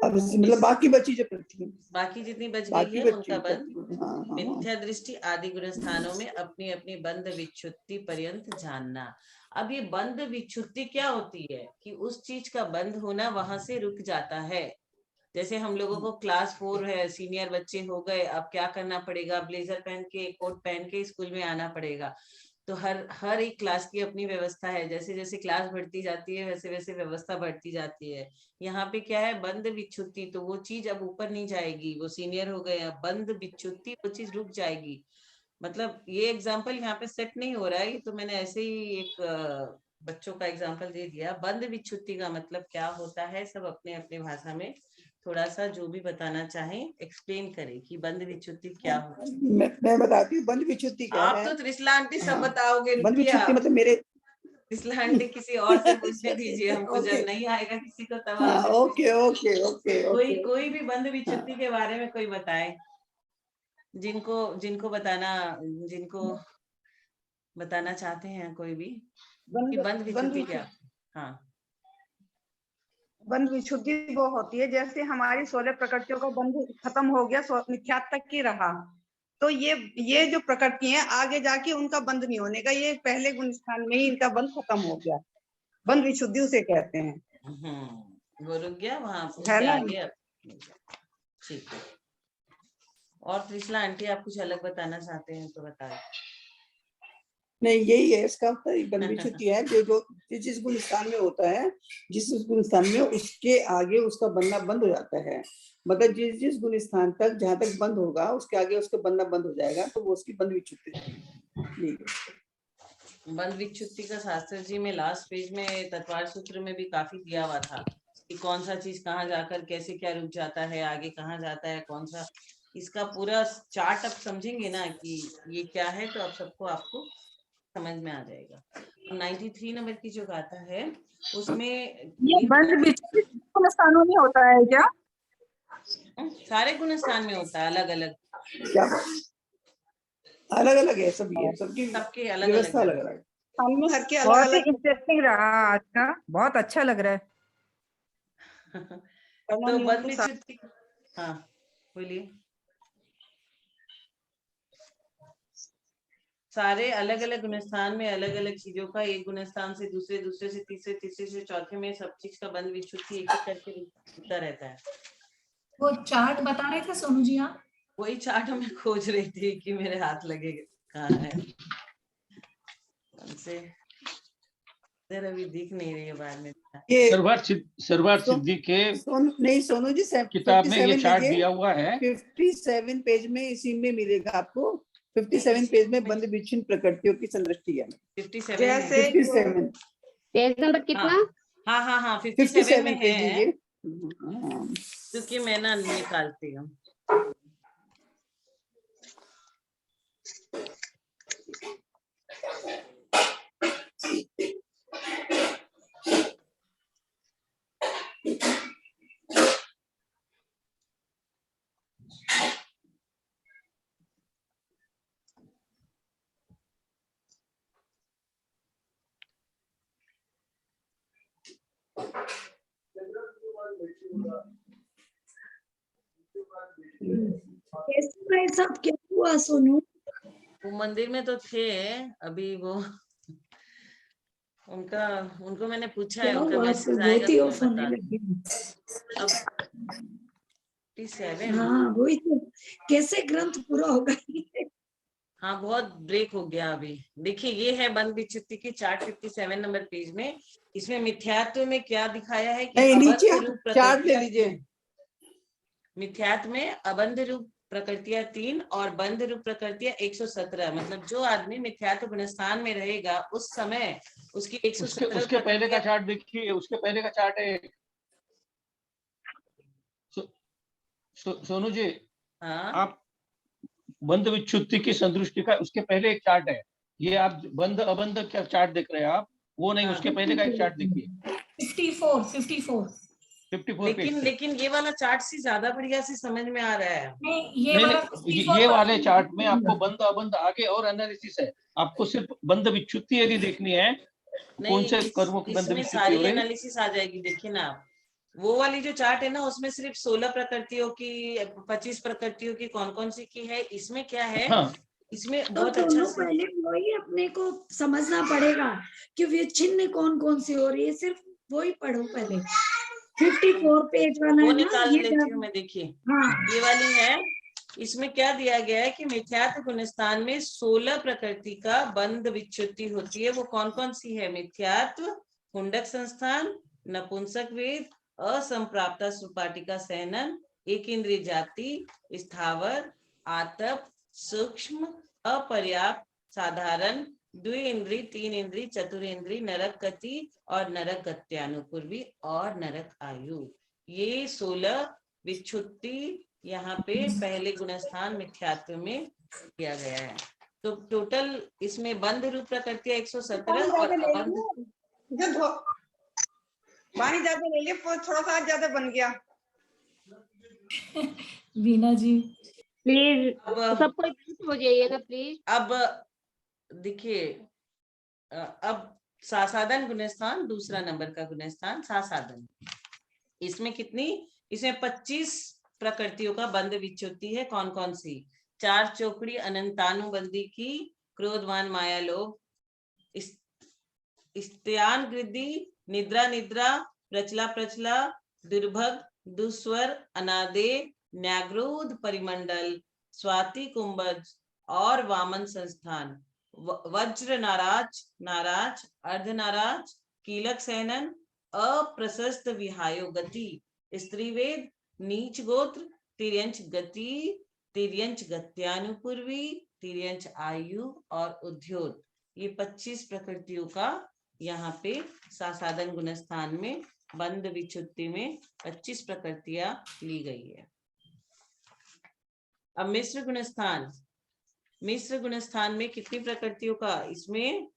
अब मतलब बाकी बची जो पृथ्वी, बाकी जितनी बच गई बाकी है बची उनका बंध हाँ, मिथ्या दृष्टि आदि गुण स्थानों में अपनी अपनी बंध विच्छुत्ति पर्यंत जानना। अब ये बंध विच्छुत्ति क्या होती है कि उस चीज का बंध होना वहां से रुक जाता है। जैसे हम लोगों को क्लास 4 है, सीनियर बच्चे हो गए, अब क्या करना पड़ेगा, ब्लेजर पहन के कोट पहन के स्कूल में आना पड़ेगा। तो हर एक क्लास की अपनी व्यवस्था है, जैसे जैसे क्लास बढ़ती जाती है वैसे वैसे व्यवस्था बढ़ती जाती है। यहाँ पे क्या है, बंद विच्छुत्ति, तो वो चीज अब ऊपर नहीं जाएगी, वो सीनियर हो गए, अब बंद विच्छुत्ति वो चीज रुक जाएगी। मतलब ये एग्जाम्पल यहाँ पे सेट नहीं हो रहा है, तो मैंने ऐसे ही एक बच्चों का एग्जाम्पल दे दिया। बंद विच्छुत्ति का मतलब क्या होता है, सब अपने अपने भाषा में थोड़ा सा जो भी बताना चाहें एक्सप्लेन करें कि बंद विच्छुत्ति क्या होता है। मैं बताती हूँ बंद विच्छुत्ति क्या है। आप तो त्रिशला आंटी सब हाँ, बताओगे, बंद विच्छुत्ति मतलब मेरे त्रिशला आंटी किसी और से पूछने दीजिए हमको, जब नहीं आएगा किसी को तब हाँ, हमसे ओके ओके ओके ओके। कोई भी बंद विच्छुत्ति के बारे में कोई बताए, जिनको बताना चाहते हैं कोई भी कि बंद विच्छुत्ति क्या। हाँ, बंध विशुद्धि वो होती है जैसे हमारी 16 प्रकृतियों का बंध खत्म हो गया, मिथ्यात्व तक की रहा, तो ये जो प्रकृति है आगे जाके उनका बंध नहीं होने का, ये पहले गुण स्थान में ही इनका बंध खत्म हो गया, बंध विशुद्धि उसे कहते हैं। वो रुक गया वहां है ना? आगे। ठीक है, और त्रिशला आंटी आप कुछ अलग बताना चाहते हैं तो बताएं। नहीं, यही है इसका बंध विच्छुत्ति है, जो जिस गुण स्थान में होता है, जिस गुण स्थान में उसके आगे उसका बनना बंद हो जाता है। मतलब जिस गुण स्थान तक जहां तक बंद होगा उसके आगे उसका बनना बंद हो जाएगा, तो वो उसकी बंध विच्छुत्ति है। बंध विच्छुत्ति का शास्त्र जी में लास्ट पेज में तत्वार सूत्र में भी काफी दिया हुआ था कि कौन सा चीज कहाँ जाकर कैसे क्या रुक जाता है, आगे कहाँ जाता है, कौन सा, इसका पूरा चार्ट अब समझेंगे ना कि ये क्या है, तो अब सबको आपको समझ में आ जाएगा। 93 नंबर की जो गाथा है उसमें ये बंद विच्छुत्ति गुण स्थानों में होता है क्या? सारे गुण स्थान में होता है, अलग अलग, क्या अलग अलग है, सभी है, सबकी अलग व्यवस्था अलग अलग अलग। हमने हर के अलग बहुत ही अलग इंटरेस्टिंग रहा आज का, बहुत अच्छा लग रहा है। तो बंध विच्छुत्ति, हाँ बोलिए। सारे अलग अलग गुणस्थान में अलग अलग चीजों का, एक गुणस्थान से दूसरे, दूसरे से तीसरे, तीसरे से चौथे में सब चीज का बंध विच्छुत्ति एक एक करके रुकता रहता है। वो चार्ट बता रहे थे सोनू जी आप? वही चार्ट मैं खोज रही थी कि मेरे हाथ लगे कहाँ है। इधर अभी दिख नहीं रही है, बाद में। ये सर्वार्थ सिद्धि के सोनू जी किताब में ये 57 चार्ट लीजिए, दिया हुआ है। 57 पेज में इसी में मिलेगा आपको। 57 पेज में बंद विच्छिन्न प्रकृतियों की संदृष्टि है। 57 जैसे 57 पेज नंबर कितना? हाँ हाँ हाँ 57 में पेज है, लीजिए। क्योंकि मैं ना निकालती हूँ। कैसे भाई साहब, क्या हुआ सोनू? वो मंदिर में तो थे अभी, वो उनको मैंने पूछा है, क्या उनका हुआ? मैसेज आपको आएगा बहुत ही तो ऑफ मैं होने बता लगी। अब 57। हाँ वही तो, कैसे ग्रंथ पूरा होगा ये? हाँ बहुत ब्रेक हो गया अभी। देखिए ये है बंद विच्छित्ति की चार्ट 57 नंबर पेज में। इसमें मिथ्यात्व में क्या दिखाया है कि नहीं, नीचे अबद्ध रूप चार्ट ले प्रकृतियां लीजिए। 3, मिथ्यात्व में अबंध रूप प्रकृतियां 3 और बंध रूप प्रकृतियां 117। मतलब जो आदमी मिथ्यात्व गुणस्थान में रहेगा उस समय उसकी 117 उसके पहले का चार्ट देखिए, उसके पहले का चार्ट है। सोनू जी, हाँ आप बंध विच्छुत्ति की संतुष्टि का उसके पहले एक चार्ट है। ये आप बंध अबंध क्या चार्ट देख रहे हैं आप, वो नहीं, हाँ। उसके पहले का एक चार्ट देखिए। 54 पेज पे। लेकिन ये वाला चार्ट से ज्यादा बढ़िया से समझ में आ रहा है। नहीं, ये नहीं वाला नहीं, 54 ये वाले चार्ट में आपको बंध अबंध आगे और एनालिसिस है। आपको सिर्फ बंध विच्छुत्ति यदि देखनी है, कौन से कर्मों की बंध इसमें विच्छुत्ति सारी हो रही है। एनालिसिस आ जाएगी। देखिए ना आप, वो वाली जो चार्ट है ना उसमें सिर्फ 16 प्रकृतियों की, 25 प्रकृतियों की कौन कौन सी की है। इसमें क्या है, हाँ, इसमें तो बहुत अच्छा दोनों से पहले वही अपने को समझना पड़ेगा कि विच्छिन्न कौन कौन सी हो रही है, सिर्फ वही पढ़ो पहले। 54 पेज वाला वो है ना निकाल ये लेती हूँ मैं। देखिए हाँ ये वाली है, इसमें क्या दिया गया है कि मिथ्यात्व गुणस्थान में 16 प्रकृति का बंध विच्छुत्ति होती है। वो कौन कौन सी है? मिथ्यात्व, कुंडक संस्थान, नपुंसक वेद, असंप्राप्ता सुपाटिका सहनन, एक इंद्रिय जाति, स्थावर, आतप, सूक्ष्म, अपर्याप्त, साधारण, द्विइंद्रिय, 3 इंद्रिय, चतुरेंद्रिय, नरक गति और नरक गत्यानुपूर्वी और नरक आयु। ये 16 विच्छुत्ति यहाँ पे पहले गुणस्थान मिथ्यात्व में किया गया है। तो टोटल इसमें बंध रूप प्रकृतियां 117 और अबंध पानी ज्यादा ले लिया, थोड़ा सा ज्यादा बन गया। वीना जी प्लीज अब सबको हो जाइएगा प्लीज। अब देखिए, अब सासाधन गुणस्थान, दूसरा नंबर का गुणस्थान सासाधन। इसमें कितनी, इसमें 25 प्रकृतियों का बंध विच्छुत्ति है। कौन कौन सी? 4 चौकड़ी अनंतानुबंधी की, क्रोधवान, माया, लोभ, स्त्यान वृद्धि, निद्रा निद्रा, प्रचला प्रचला, दुर्भग, दुस्वर, अनादे, न्याग्रोध परिमंडल, स्वाति कुंभज और वामन संस्थान, वज्र नाराज, नाराज, अर्ध नाराज, कीलक सहनन, अप्रशस्त विहायो गति, स्त्रीवेद, नीच गोत्र, तिर्यंच गति, तिर्यंच गत्यानुपूर्वी, तिर्यंच आयु और उद्योत। ये 25 प्रकृतियों का यहाँ पे सासाधन गुणस्थान में बंध विच्छुत्ति में 25 प्रकृतियां ली गई है। अब मिश्र गुणस्थान, मिश्र गुणस्थान में कितनी प्रकृतियों का? इसमें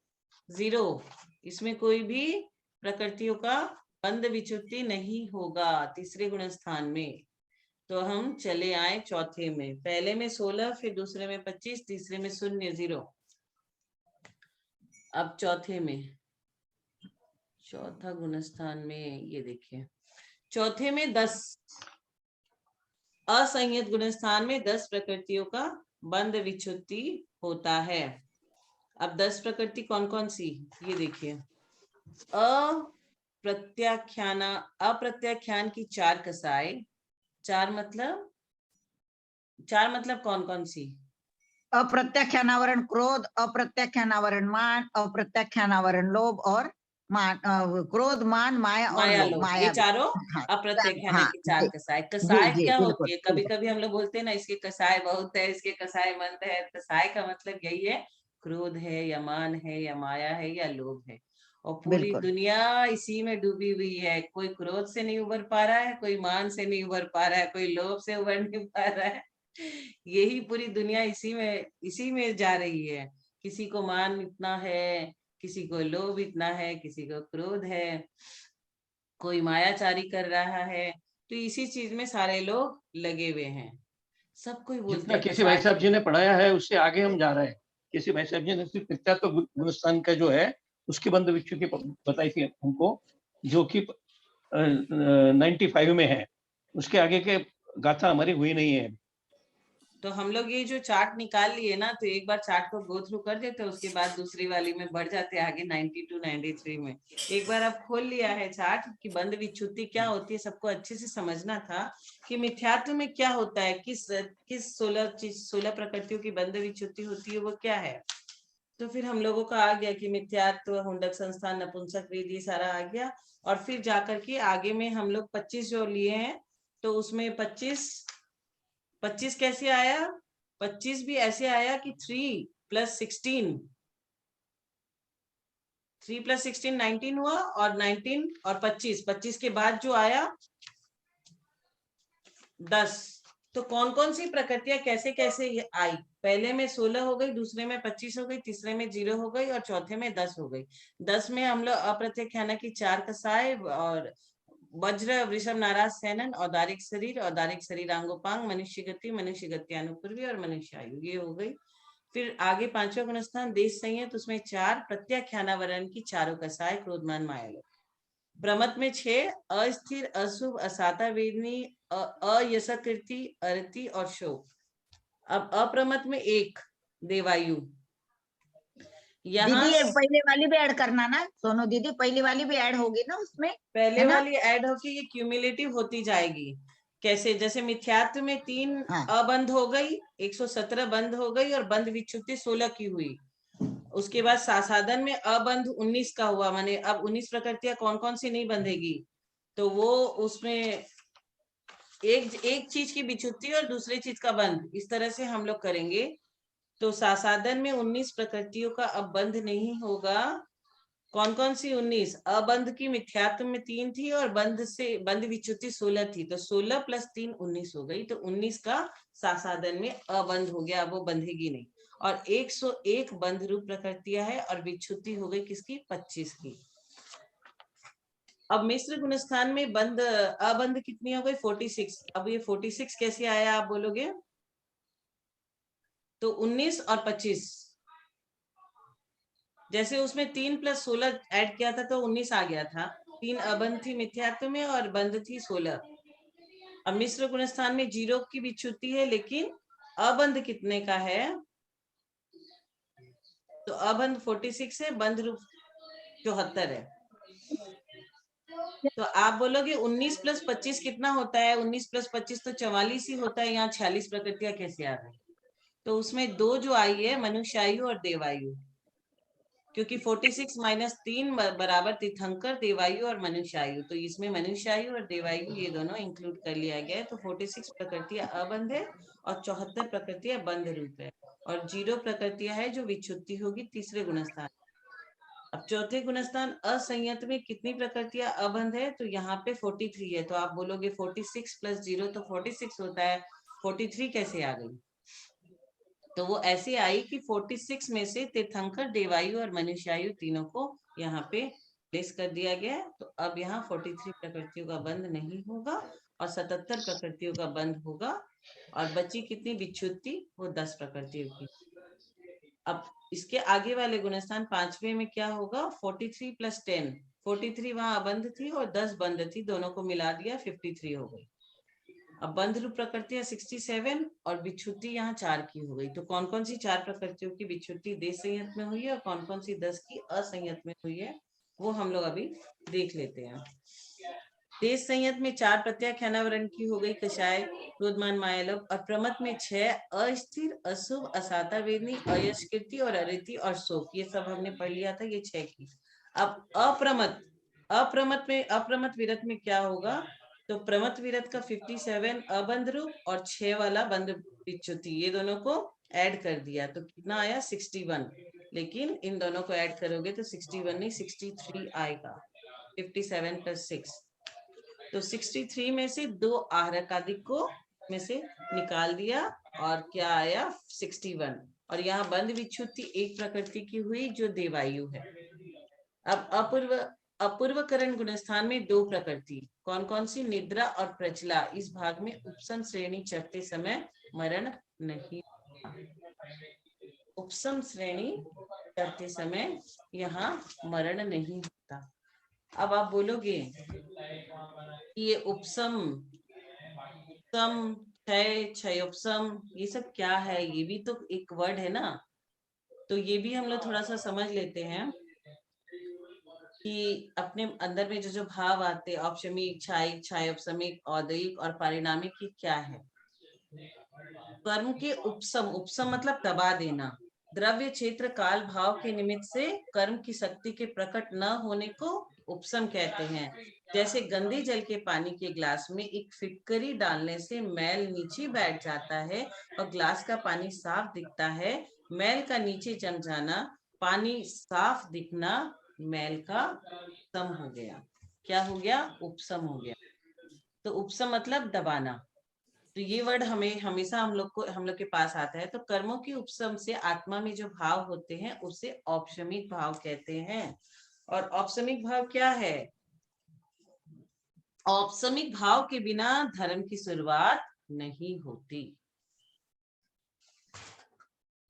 0, इसमें कोई भी प्रकृतियों का बंध विच्छुत्ति नहीं होगा तीसरे गुणस्थान में। तो हम चले आए चौथे में। पहले में 16, फिर दूसरे में 25, तीसरे में 0 0। अब चौथे में, चौथा गुणस्थान में ये देखिए, चौथे में 10, असंयत गुणस्थान में 10 प्रकृतियों का बंध विच्छुत्ति होता है। अब 10 प्रकृति कौन कौन सी? ये देखिए, अप्रत्याख्यान की 4 कसाए। 4 मतलब कौन कौन सी? अप्रत्याख्यानावरण क्रोध, अप्रत्याख्यानावरण मान, अप्रत्याख्यानावरण लोभ और क्रोध, मान, माया और माया लोभ, लोभ, माया ये चारों हाँ, अप्रत्यय खाना हाँ, की चार जी, कसाय। जी, कसाय जी, क्या बिल्कुल, होती है? कभी बिल्कुल। कभी हम लोग बोलते हैं ना, इसके कसाय बहुत है, इसके कसाय मंद है। कसाय का मतलब यही है, क्रोध है या मान है या माया है या लोभ है। और पूरी बिल्कुल। दुनिया इसी में डूबी हुई है। कोई क्रोध से नहीं उबर पा रहा है, कोई मान से नहीं उबर पा रहा है, कोई लोभ से उबर नहीं पा रहा है। यही पूरी दुनिया इसी में जा रही है। किसी को मान इतना है, किसी को लोभ इतना है, किसी को क्रोध है, कोई मायाचारी कर रहा है। तो इसी चीज में सारे लोग लगे हुए हैं। सब कोई बोलते जितना हैं केसी भाई कसाय। साहब जी ने पढ़ाया है उससे आगे हम जा रहे हैं। केसी भाई साहब जी ने सिर्फ मिथ्यात्व गुणस्थान का जो है उसकी बंध विच्छुति बताई थी हमको, जो कि 95 में है। उसके आगे के गाथा हमारी हुई नहीं है। तो हम लोग ये जो चार्ट निकाल लिए ना, तो एक बार चार्ट को गो थ्रू कर देते हैं, उसके बाद दूसरी वाली में बढ़ जाते हैं आगे 92 93 में। एक बार अब खोल लिया है चार्ट कि बंध विच्छुति क्या होती है, सबको अच्छे से समझना था कि मिथ्यात्व में क्या होता है, किस 16 प्रकृतियों की बंध विच्छुति होती है, वो क्या है। तो फिर हम लोगों का आ गया कि मिथ्यात्व, हुंडक संस्थान, नपुंसक वेद, ये सारा आ गया। और फिर जाकर के आगे में हम लोग 25 जो लिए हैं, तो उसमें 25 कैसे आया? 25 भी ऐसे आया कि 3 + 16, 3 + 16 19 हुआ, और 19 और 25 के बाद जो आया 10। तो कौन कौन सी प्रकृतियां कैसे कैसे ये आई? पहले में 16 हो गई, दूसरे में 25 हो गई, तीसरे में 0 हो गई, और चौथे में 10 हो गई। 10 में हम लोग अप्रत्यख्याना की 4 कसाय और वज्र, वृषभ, नाराज, सैनन, औदारिक शरीर आंगोपांग, मनुष्य गति अनुपूर्वी और मनुष्य आयु, ये हो गई। फिर आगे 5वां गुणस्थान देश संयत, उसमें 4 प्रत्याख्याना वर्ण की चारों कसाय, क्रोधमान, माया लोभ। प्रमत में 6 अस्थिर, अशुभ, असाता वेदनी, अयशकीर्ति, अरति और शोक। अब अप्रमत में 1 देवायु। यहाँ दीदी ये पहले वाली भी ऐड करना ना, सोनू दीदी, पहली वाली भी ऐड होगी ना उसमें, पहले है ना? वाली ऐड होके ये क्यूमुलेटिव होती जाएगी। कैसे? जैसे मिथ्यात्व में 3 हाँ। अबंध हो गई, 117 बंध हो गई, और बंध विच्छुति 16 की हुई। उसके बाद सासाधन में अबंध 19 का हुआ, माने अब 19 प्रकृतियां कौन कौन सी नहीं बंधेगी। तो वो उसमें एक चीज की विच्छुति और दूसरे चीज का बंध, इस तरह से हम लोग करेंगे। तो सासाधन में 19 प्रकृतियों का अब बंध नहीं होगा। कौन कौन सी 19? अबंध की मिथ्यात्व में 3 थी, और बंध विच्युति 16 थी। तो 16 + 3 19 हो गई। तो 19 का सासाधन में अबंध हो गया, अब वो बंधेगी नहीं। और 101 बंध रूप प्रकृतियां है, और विच्छुति हो गई किसकी? 25 की। अब मिश्र गुणस्थान में अबंध कितनी हो गई? 46। अब ये 46 कैसे आया आप बोलोगे? तो 19 और 25, जैसे उसमें 3 + 16 ऐड किया था तो 19 आ गया था। 3 अबंध थी मिथ्यात्व में, और बंध थी 16। अब मिश्र गुणस्थान में 0 की विच्छुति है, लेकिन अबंध कितने का है? तो अबंध 46 है, बंध रूप 74 है। तो आप बोलोगे 19 + 25 कितना होता है? 19 + 25 तो 44 ही होता है। यहाँ 46 प्रकृतियां कैसे आ गई? तो उसमें 2 जो आई है, मनुष्यायु और देवायु, क्योंकि 46 - 3 बराबर तीर्थंकर, देवायु और मनुष्यायु। तो इसमें मनुष्यायु और देवायु ये दोनों इंक्लूड कर लिया गया है। तो 46 प्रकृतियां अबंध है, और 74 प्रकृतियां बंध रूप है, और 0 प्रकृतियां है जो विच्छुति होगी तीसरे गुणस्थान। अब चौथे गुणस्थान असंयत में कितनी प्रकृतियां अबंध है? तो यहाँ पे 43 है। तो आप बोलोगे 46 + 0 तो 46 होता है, 43 कैसे आ गई? तो वो ऐसे आई कि 46 में से तीर्थंकर, देवायु और मनुष्यायु तीनों को यहाँ पे प्लेस कर दिया गया। तो अब यहाँ 43 प्रकृतियों का बंध नहीं होगा, और 77 प्रकृतियों का बंध होगा, और बची कितनी विच्छुति? वो 10 प्रकृतियों की। अब इसके आगे वाले गुणस्थान 5वें में क्या होगा? 43 + 10, 43 वहां अबंध थी और 10 बंध थी, दोनों को मिला दिया 53 हो गई। अब बंध रूप प्रकृतियां 67, और विच्छुति यहाँ 4 की हो गई। तो कौन कौन सी 4 प्रकृतियों की विच्छुति देश संयत में हुई है, और कौन कौन सी 10 की असंयत में हुई है, वो हम लोग अभी देख लेते हैं। देश संयत में 4 प्रत्याख्याना वर्ण की हो गई, कषाय, क्रोधमान, माया लोभ। और प्रमत में 6 अस्थिर, अशुभ, असाता वेदनी, अयशकीर्ति और अरिति और शोक, ये सब हमने पढ़ लिया था, ये 6 की। अब अप्रमत विरत में क्या होगा? तो प्रमत विरत का 57 अबंध रूप और 6 वाला बंध विच्युति, ये दोनों को ऐड कर दिया तो कितना आया? 61। लेकिन इन दोनों को ऐड करोगे तो 61 नहीं 63 आएगा। 57 + 6, तो 63 में से 2 आहरक आदि को में से निकाल दिया और क्या आया? 61। और यहाँ बंध विच्युति एक प्रकृति की हुई जो देवायु है। अब अपूर्वकरण गुणस्थान में 2 प्रकृति कौन कौन सी? निद्रा और प्रचला। इस भाग में उपसम श्रेणी चढ़ते समय मरण नहीं होता। उपसम श्रेणी चढ़ते समय यहाँ मरण नहीं होता। अब आप बोलोगे कि ये उपसम, क्षयोपसम ये सब क्या है? ये भी तो एक वर्ड है ना। तो ये भी हम लोग थोड़ा सा समझ लेते हैं कि अपने अंदर में जो भाव आते हैं औपशमिक, क्षायिक, क्षयोपशमिक, औदयिक और पारिणामिक की क्या है? कर्म के उपसम मतलब दबा देना। द्रव्य क्षेत्र काल भाव के निमित्त से कर्म की शक्ति के प्रकट न होने को उपसम कहते हैं। जैसे गंदे जल के पानी के ग्लास में एक फिटकरी डालने से मैल नीचे बैठ जाता है और ग्लास का पानी साफ दिखता है। मैल का नीचे जम जाना, पानी साफ दिखना मैल का उपसम हो गया। क्या हो गया? उपसम हो गया। तो उपसम मतलब दबाना। तो ये वर्ड हमें हमेशा हम लोग के पास आता है। तो कर्मों के उपसम से आत्मा में जो भाव होते हैं उसे औपशमिक भाव कहते हैं। और औपशमिक भाव क्या है? औपशमिक भाव के बिना धर्म की शुरुआत नहीं होती।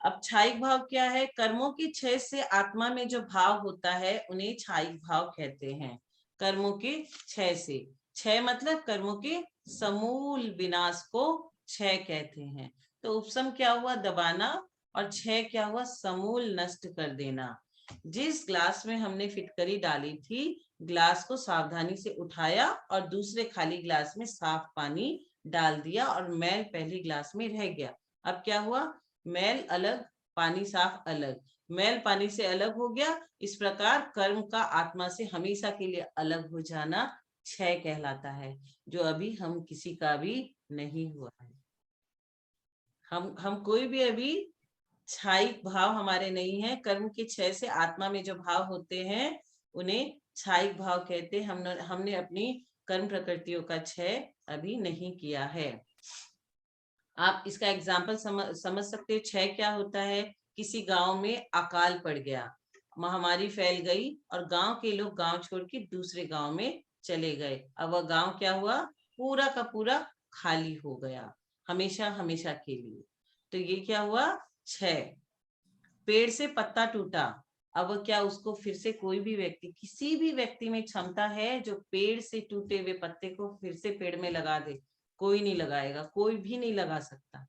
अब क्षायिक भाव क्या है? कर्मों की क्षय से आत्मा में जो भाव होता है उन्हें क्षायिक भाव कहते हैं। कर्मों के क्षय से, क्षय मतलब कर्मों के समूल विनाश को क्षय कहते हैं। तो उपसम क्या हुआ? दबाना, और क्षय क्या हुआ? समूल नष्ट कर देना। जिस ग्लास में हमने फिटकरी डाली थी, ग्लास को सावधानी से उठाया और दूसरे खाली ग्लास में साफ पानी डाल दिया और मैल पहले ग्लास में रह गया। अब क्या हुआ? मैल अलग, पानी साफ अलग। मैल पानी से अलग हो गया। इस प्रकार कर्म का आत्मा से हमेशा के लिए अलग हो जाना क्षय कहलाता है, जो अभी हम किसी का भी नहीं हुआ है। हम कोई भी अभी क्षायिक भाव हमारे नहीं है। कर्म के क्षय से आत्मा में जो भाव होते हैं उन्हें क्षायिक भाव कहते हैं। हमने अपनी कर्म प्रकृतियों का क्षय अभी नहीं किया है। आप इसका एग्जाम्पल समझ सकते हो। क्षय क्या होता है? किसी गांव में अकाल पड़ गया, महामारी फैल गई और गांव के लोग गांव छोड़ के दूसरे गांव में चले गए। अब वह गांव क्या हुआ? पूरा का पूरा खाली हो गया, हमेशा हमेशा के लिए। तो ये क्या हुआ? क्षय। पेड़ से पत्ता टूटा, अब क्या उसको फिर से कोई भी व्यक्ति, किसी भी व्यक्ति में क्षमता है जो पेड़ से टूटे हुए पत्ते को फिर से पेड़ में लगा दे? कोई नहीं लगाएगा, कोई भी नहीं लगा सकता।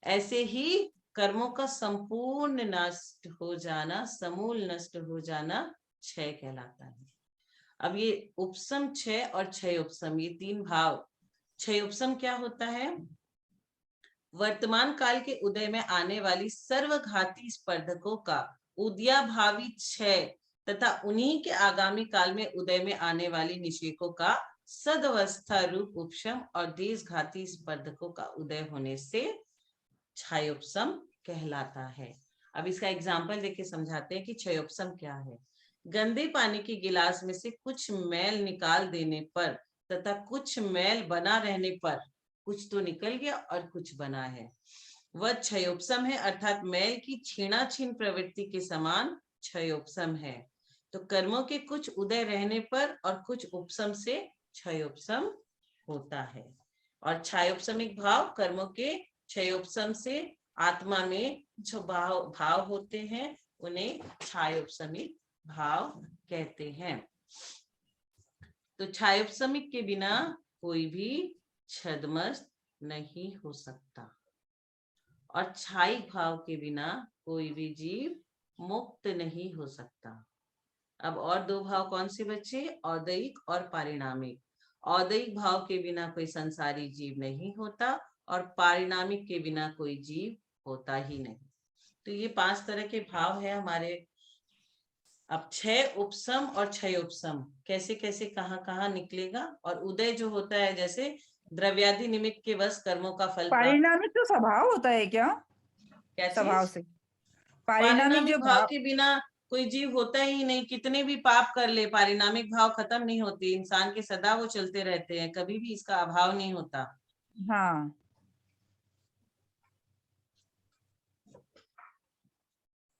ऐसे ही कर्मों का संपूर्ण नष्ट हो जाना, समूल नष्ट हो जाना क्षय कहलाता है। अब ये उपसम, क्षय और क्षय उपसम, ये 3 भाव। क्षय उपसम क्या होता है? वर्तमान काल के उदय में आने वाली सर्वघाती स्पर्धकों का उदयाभावी क्षय तथा उन्हीं के आगामी काल में उदय में आने वाली निषेकों का सदवस्था रूप उपशम और देशघाती स्पर्धकों का उदय होने से क्षयोपसम कहलाता है। अब इसका एग्जाम्पल देके समझाते हैं कि क्षयोपसम क्या है। गंदे पानी के गिलास में से कुछ मैल निकाल देने पर तथा कुछ मैल बना रहने पर, कुछ तो निकल गया और कुछ बना है, वह क्षयोपसम है। अर्थात मैल की छीणाछीन प्रवृत्ति के समान क्षयोपसम है। तो कर्मों के कुछ उदय रहने पर और कुछ उपसम से क्षयोपसम होता है। और क्षयोपसमिक भाव कर्मों के क्षयोपसम से आत्मा में जो भाव होते हैं उन्हें क्षयोपसमिक भाव कहते हैं। तो क्षयोपसमिक के बिना कोई भी छद्मस्त नहीं हो सकता और क्षयिक भाव के बिना कोई भी जीव मुक्त नहीं हो सकता। अब और 2 भाव कौन से बचे? औदयिक और पारिणामिक। औदयिक भाव के बिना कोई संसारी जीव नहीं होता और पारिणामिक के बिना कोई जीव होता ही नहीं। तो ये 5 तरह के भाव है हमारे। अब क्षय उपसम और क्षय उपसम कैसे कैसे कहाँ निकलेगा। और उदय जो होता है जैसे द्रव्यादि निमित्त के वश कर्मों का फल प्राप्त। पारिणामिक तो स्वभाव होता है क्या? क्या स्वभाव चीज? से पारिणामिक जो भाव भाव के बिना कोई जीव होता ही नहीं। कितने भी पाप कर ले, पारिणामिक भाव खत्म नहीं होते इंसान के, सदा वो चलते रहते हैं, कभी भी इसका अभाव नहीं होता। हाँ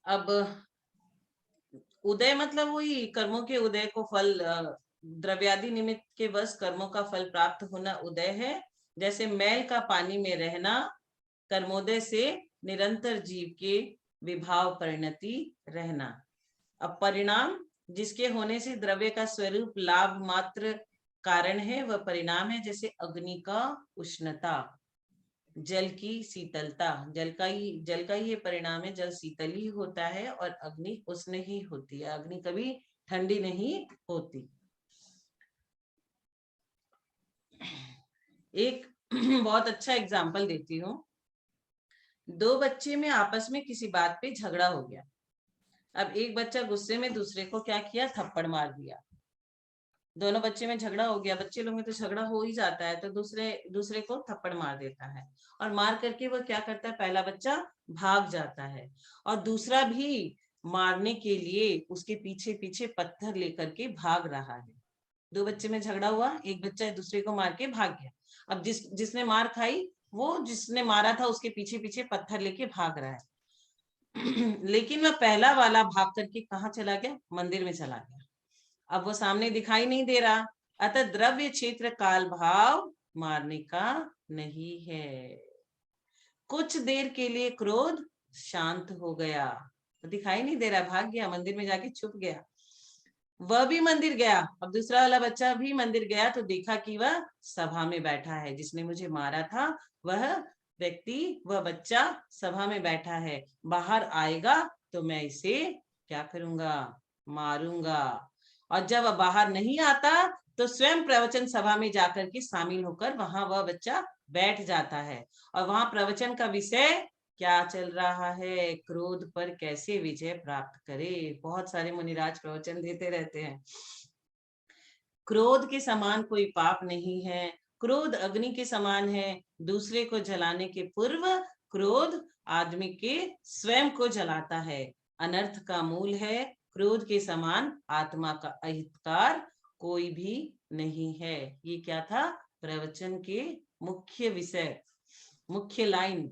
अब उदय मतलब वही कर्मों के उदय को फल, द्रव्यादि निमित्त के वश कर्मों का फल प्राप्त होना उदय है। जैसे मैल का पानी में रहना कर्मोदय से निरंतर जीव के विभाव परिणति रहना। अब परिणाम जिसके होने से द्रव्य का स्वरूप लाभ मात्र कारण है वह परिणाम है। जैसे अग्नि का उष्णता, जल की शीतलता, जल का ही ये परिणाम है। जल शीतल ही होता है और अग्नि उष्ण ही होती है, अग्नि कभी ठंडी नहीं होती। एक बहुत अच्छा एग्जाम्पल देती हूँ। दो बच्चे में आपस में किसी बात पे झगड़ा हो गया। अब एक बच्चा गुस्से में दूसरे को क्या किया, थप्पड़ मार दिया। दोनों बच्चे में झगड़ा हो गया, बच्चे लोग में तो झगड़ा हो ही जाता है, तो दूसरे को थप्पड़ मार देता है। और मार करके वो क्या करता है, पहला बच्चा भाग जाता है और दूसरा भी मारने के लिए उसके पीछे पीछे पत्थर लेकर के भाग रहा है। दो बच्चे में झगड़ा हुआ, एक बच्चा दूसरे को मार के भाग गया। अब जिसने मार खाई वो जिसने मारा था उसके पीछे पीछे पत्थर लेके भाग रहा है। लेकिन वह पहला वाला भाग करके कहाँ चला गया, मंदिर में चला गया। अब वो सामने दिखाई नहीं दे रहा, अतः द्रव्य क्षेत्र काल भाव मारने का नहीं है। कुछ देर के लिए क्रोध शांत हो गया, तो दिखाई नहीं दे रहा, भाग गया, मंदिर में जाके छुप गया। वह भी मंदिर गया, अब दूसरा वाला बच्चा भी मंदिर गया तो देखा कि वह सभा में बैठा है, जिसने मुझे मारा था वह व्यक्ति, वह बच्चा सभा में बैठा है। बाहर आएगा तो मैं इसे क्या करूंगा, मारूंगा। और जब वह बाहर नहीं आता तो स्वयं प्रवचन सभा में जाकर के शामिल होकर वहां वह बच्चा बैठ जाता है। और वहां प्रवचन का विषय क्या चल रहा है, क्रोध पर कैसे विजय प्राप्त करे। बहुत सारे मुनिराज प्रवचन देते रहते हैं। क्रोध के समान कोई पाप नहीं है, क्रोध अग्नि के समान है, दूसरे को जलाने के पूर्व क्रोध आदमी के स्वयं को जलाता है, अनर्थ का मूल है। क्रोध के समान आत्मा का अहितकार कोई भी नहीं है। ये क्या था, प्रवचन के मुख्य विषय, मुख्य लाइन।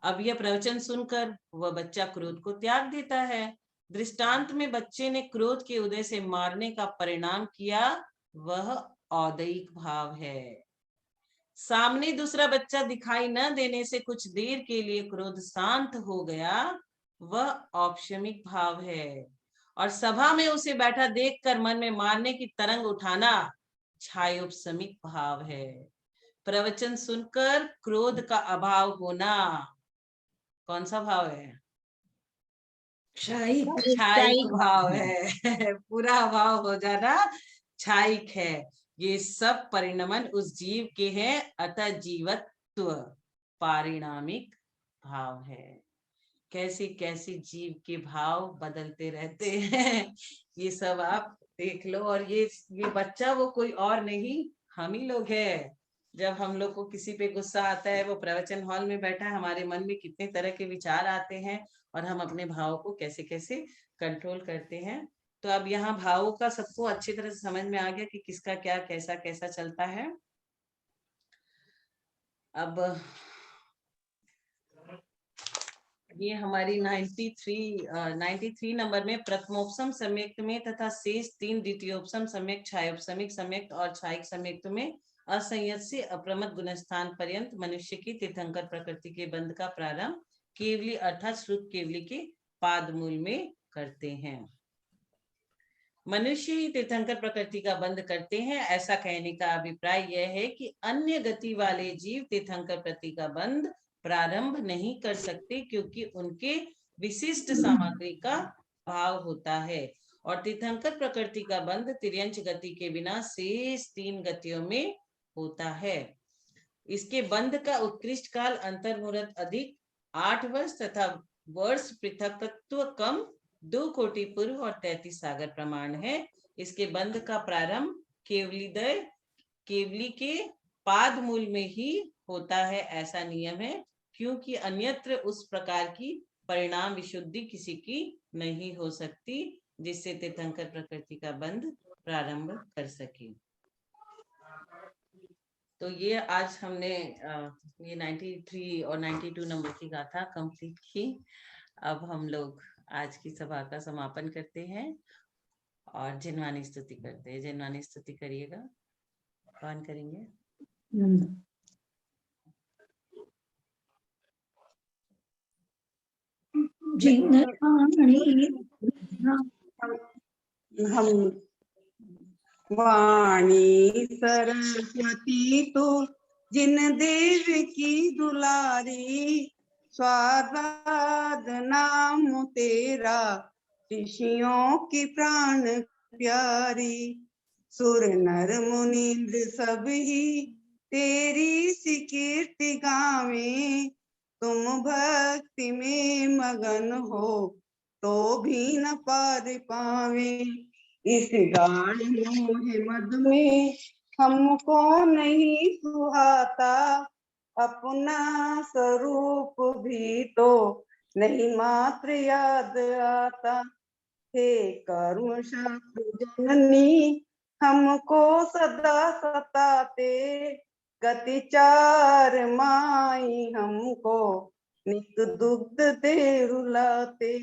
अब यह प्रवचन सुनकर वह बच्चा क्रोध को त्याग देता है। दृष्टांत में बच्चे ने क्रोध के उदय से मारने का परिणाम किया, वह औदैहिक भाव है। सामने दूसरा बच्चा दिखाई न देने से कुछ देर के लिए क्रोध शांत हो गया, वह औपशमिक भाव है। और सभा में उसे बैठा देखकर मन में मारने की तरंग उठाना छायोपशमिक भाव है। प्रवचन सुनकर क्रोध का अभाव होना कौन सा भाव है, छायिक भाव है। पूरा अभाव हो जाना छायिक है। ये सब परिणमन उस जीव के हैं, अतः जीवत्व पारिणामिक भाव है। कैसे कैसे जीव के भाव बदलते रहते हैं, ये सब आप देख लो। और ये बच्चा वो कोई और नहीं, हम ही लोग हैं। जब हम लोग को किसी पे गुस्सा आता है, वो प्रवचन हॉल में बैठा है, हमारे मन में कितने तरह के विचार आते हैं और हम अपने भावों को कैसे कैसे कंट्रोल करते हैं। तो अब यहाँ भावों का सबको अच्छी तरह से समझ में आ गया कि किसका क्या कैसा कैसा चलता है। अब ये हमारी 93 नंबर में प्रथमोपसम सम्यक्त में तथा शेष 3 द्वितीयोपसम सम्यक्त, छायोपसमिक सम्यक्त और छायिक सम्यक्त में असंयत से अप्रमत गुणस्थान पर्यंत मनुष्य की तीर्थंकर प्रकृति के बंध का प्रारंभ केवली अर्थात श्रुत केवली के पाद मूल में करते हैं। मनुष्य ही तीर्थंकर प्रकृति का बंध करते हैं, ऐसा कहने का अभिप्राय यह है कि अन्य गति वाले जीव तीर्थंकर प्रकृति का बंध प्रारंभ नहीं कर सकते, क्योंकि उनके विशिष्ट सामग्री का भाव होता है। और तीर्थंकर प्रकृति का बंध तिर्यंच गति के बिना शेष 3 गतियों में होता है। इसके बंध का उत्कृष्ट काल अंतर्मुहूर्त अधिक 8 वर्ष तथा वर्ष पृथकत्व कम 2 कोटि पूर्व और 33 सागर प्रमाण है। इसके बंध का प्रारंभ केवली के पाद मूल में ही होता है, ऐसा नियम है, क्योंकि अन्यत्र उस प्रकार की परिणाम विशुद्धि किसी की नहीं हो सकती जिससे तीर्थंकर प्रकृति का बंध प्रारंभ कर सके। तो ये आज हमने ये 93 और 92 नंबर की गाथा कंप्लीट की। अब हम लोग आज की सभा का समापन करते हैं और जिनवानी स्तुति करते हैं। जिनवानी स्तुति करिएगा। कौन करेंगे? हम वाणी सरस्वती तो जिन देव की दुलारी, स्वाद नाम तेरा ऋषियों की प्राण प्यारी। सुर नर मुनीन्द्र सब ही तेरी सी कीर्ति गावे, तुम भक्ति में मगन हो तो भी न पार पावे। इस गाढ़ मोह मद में हमको नहीं सुहाता, अपना स्वरूप भी तो नहीं मात्र याद आता। हे करुण शास्त्र जननी हमको सदा सताते, गति चार माई हमको नित दुग्ध दे रुलाते।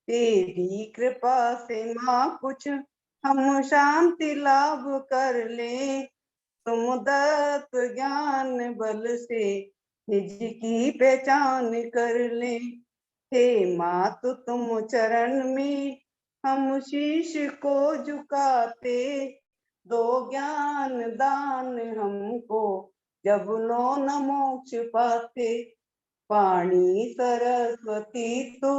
तेरी कृपा से माँ कुछ हम शांति लाभ कर ले, तुम दत्त ज्ञान बल से निज की पहचान कर ले। हे मातु तुम चरण में हम शीश को झुकाते, दो ज्ञान दान हमको जब लो न मोक्ष पाते। पाणी सरस्वती तो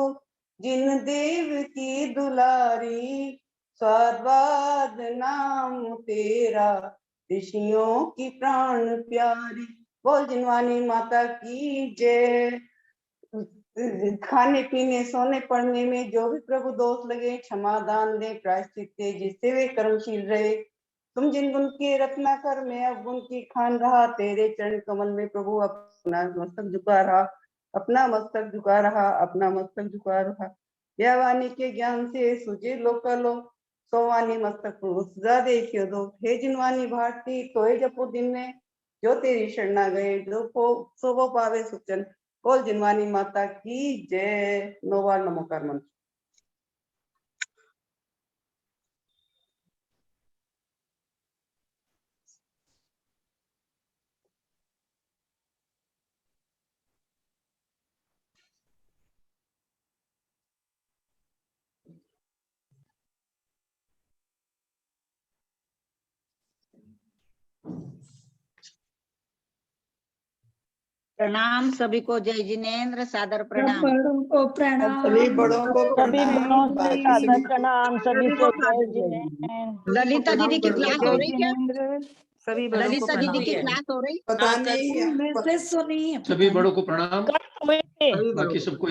जिन देव की दुलारी, स्वाद नाम तेरा ऋषियों की प्राण प्यारी। बोल जिनवानी माता की जय। खाने पीने सोने पढ़ने में जो भी प्रभु दोष लगे क्षमा दान दे, प्रायश्चित दे, जिससे वे कर्मशील रहे। तुम जिन गुण के रत्नाकर मैं अब गुण की खान रहा, तेरे चरण कमल में प्रभु अपना मस्तक झुका रहा, अपना मस्तक झुका रहा, अपना मस्तक झुका रहा। यह वाणी के ज्ञान से सुझे लोकलो, सोवानी मस्तक सदा देखियो दो। हे जिनवानी भारती तोय जपो दिन में, जो तेरी शरणा गए जो सो वो पावे सुचन। बोल जिनवानी माता की जय। नोवाल नमोकार मंत्र। प्रणाम सभी को। जय जिनेन्द्र। सादर प्रणाम। बड़ों को प्रणाम। सभी बड़ों को सभी बड़ों से बाकी सादर सभी को प्रणाम। सभी को जय जिनेन्द्र। ललिता दीदी की क्लास हो रही क्या? सभी बड़ों को ललिता दीदी की प्रणाम। क्लास हो रही? पता नहीं मैसेज सुनिए। सभी बड़ों को प्रणाम। हुए थे। बाकी सबको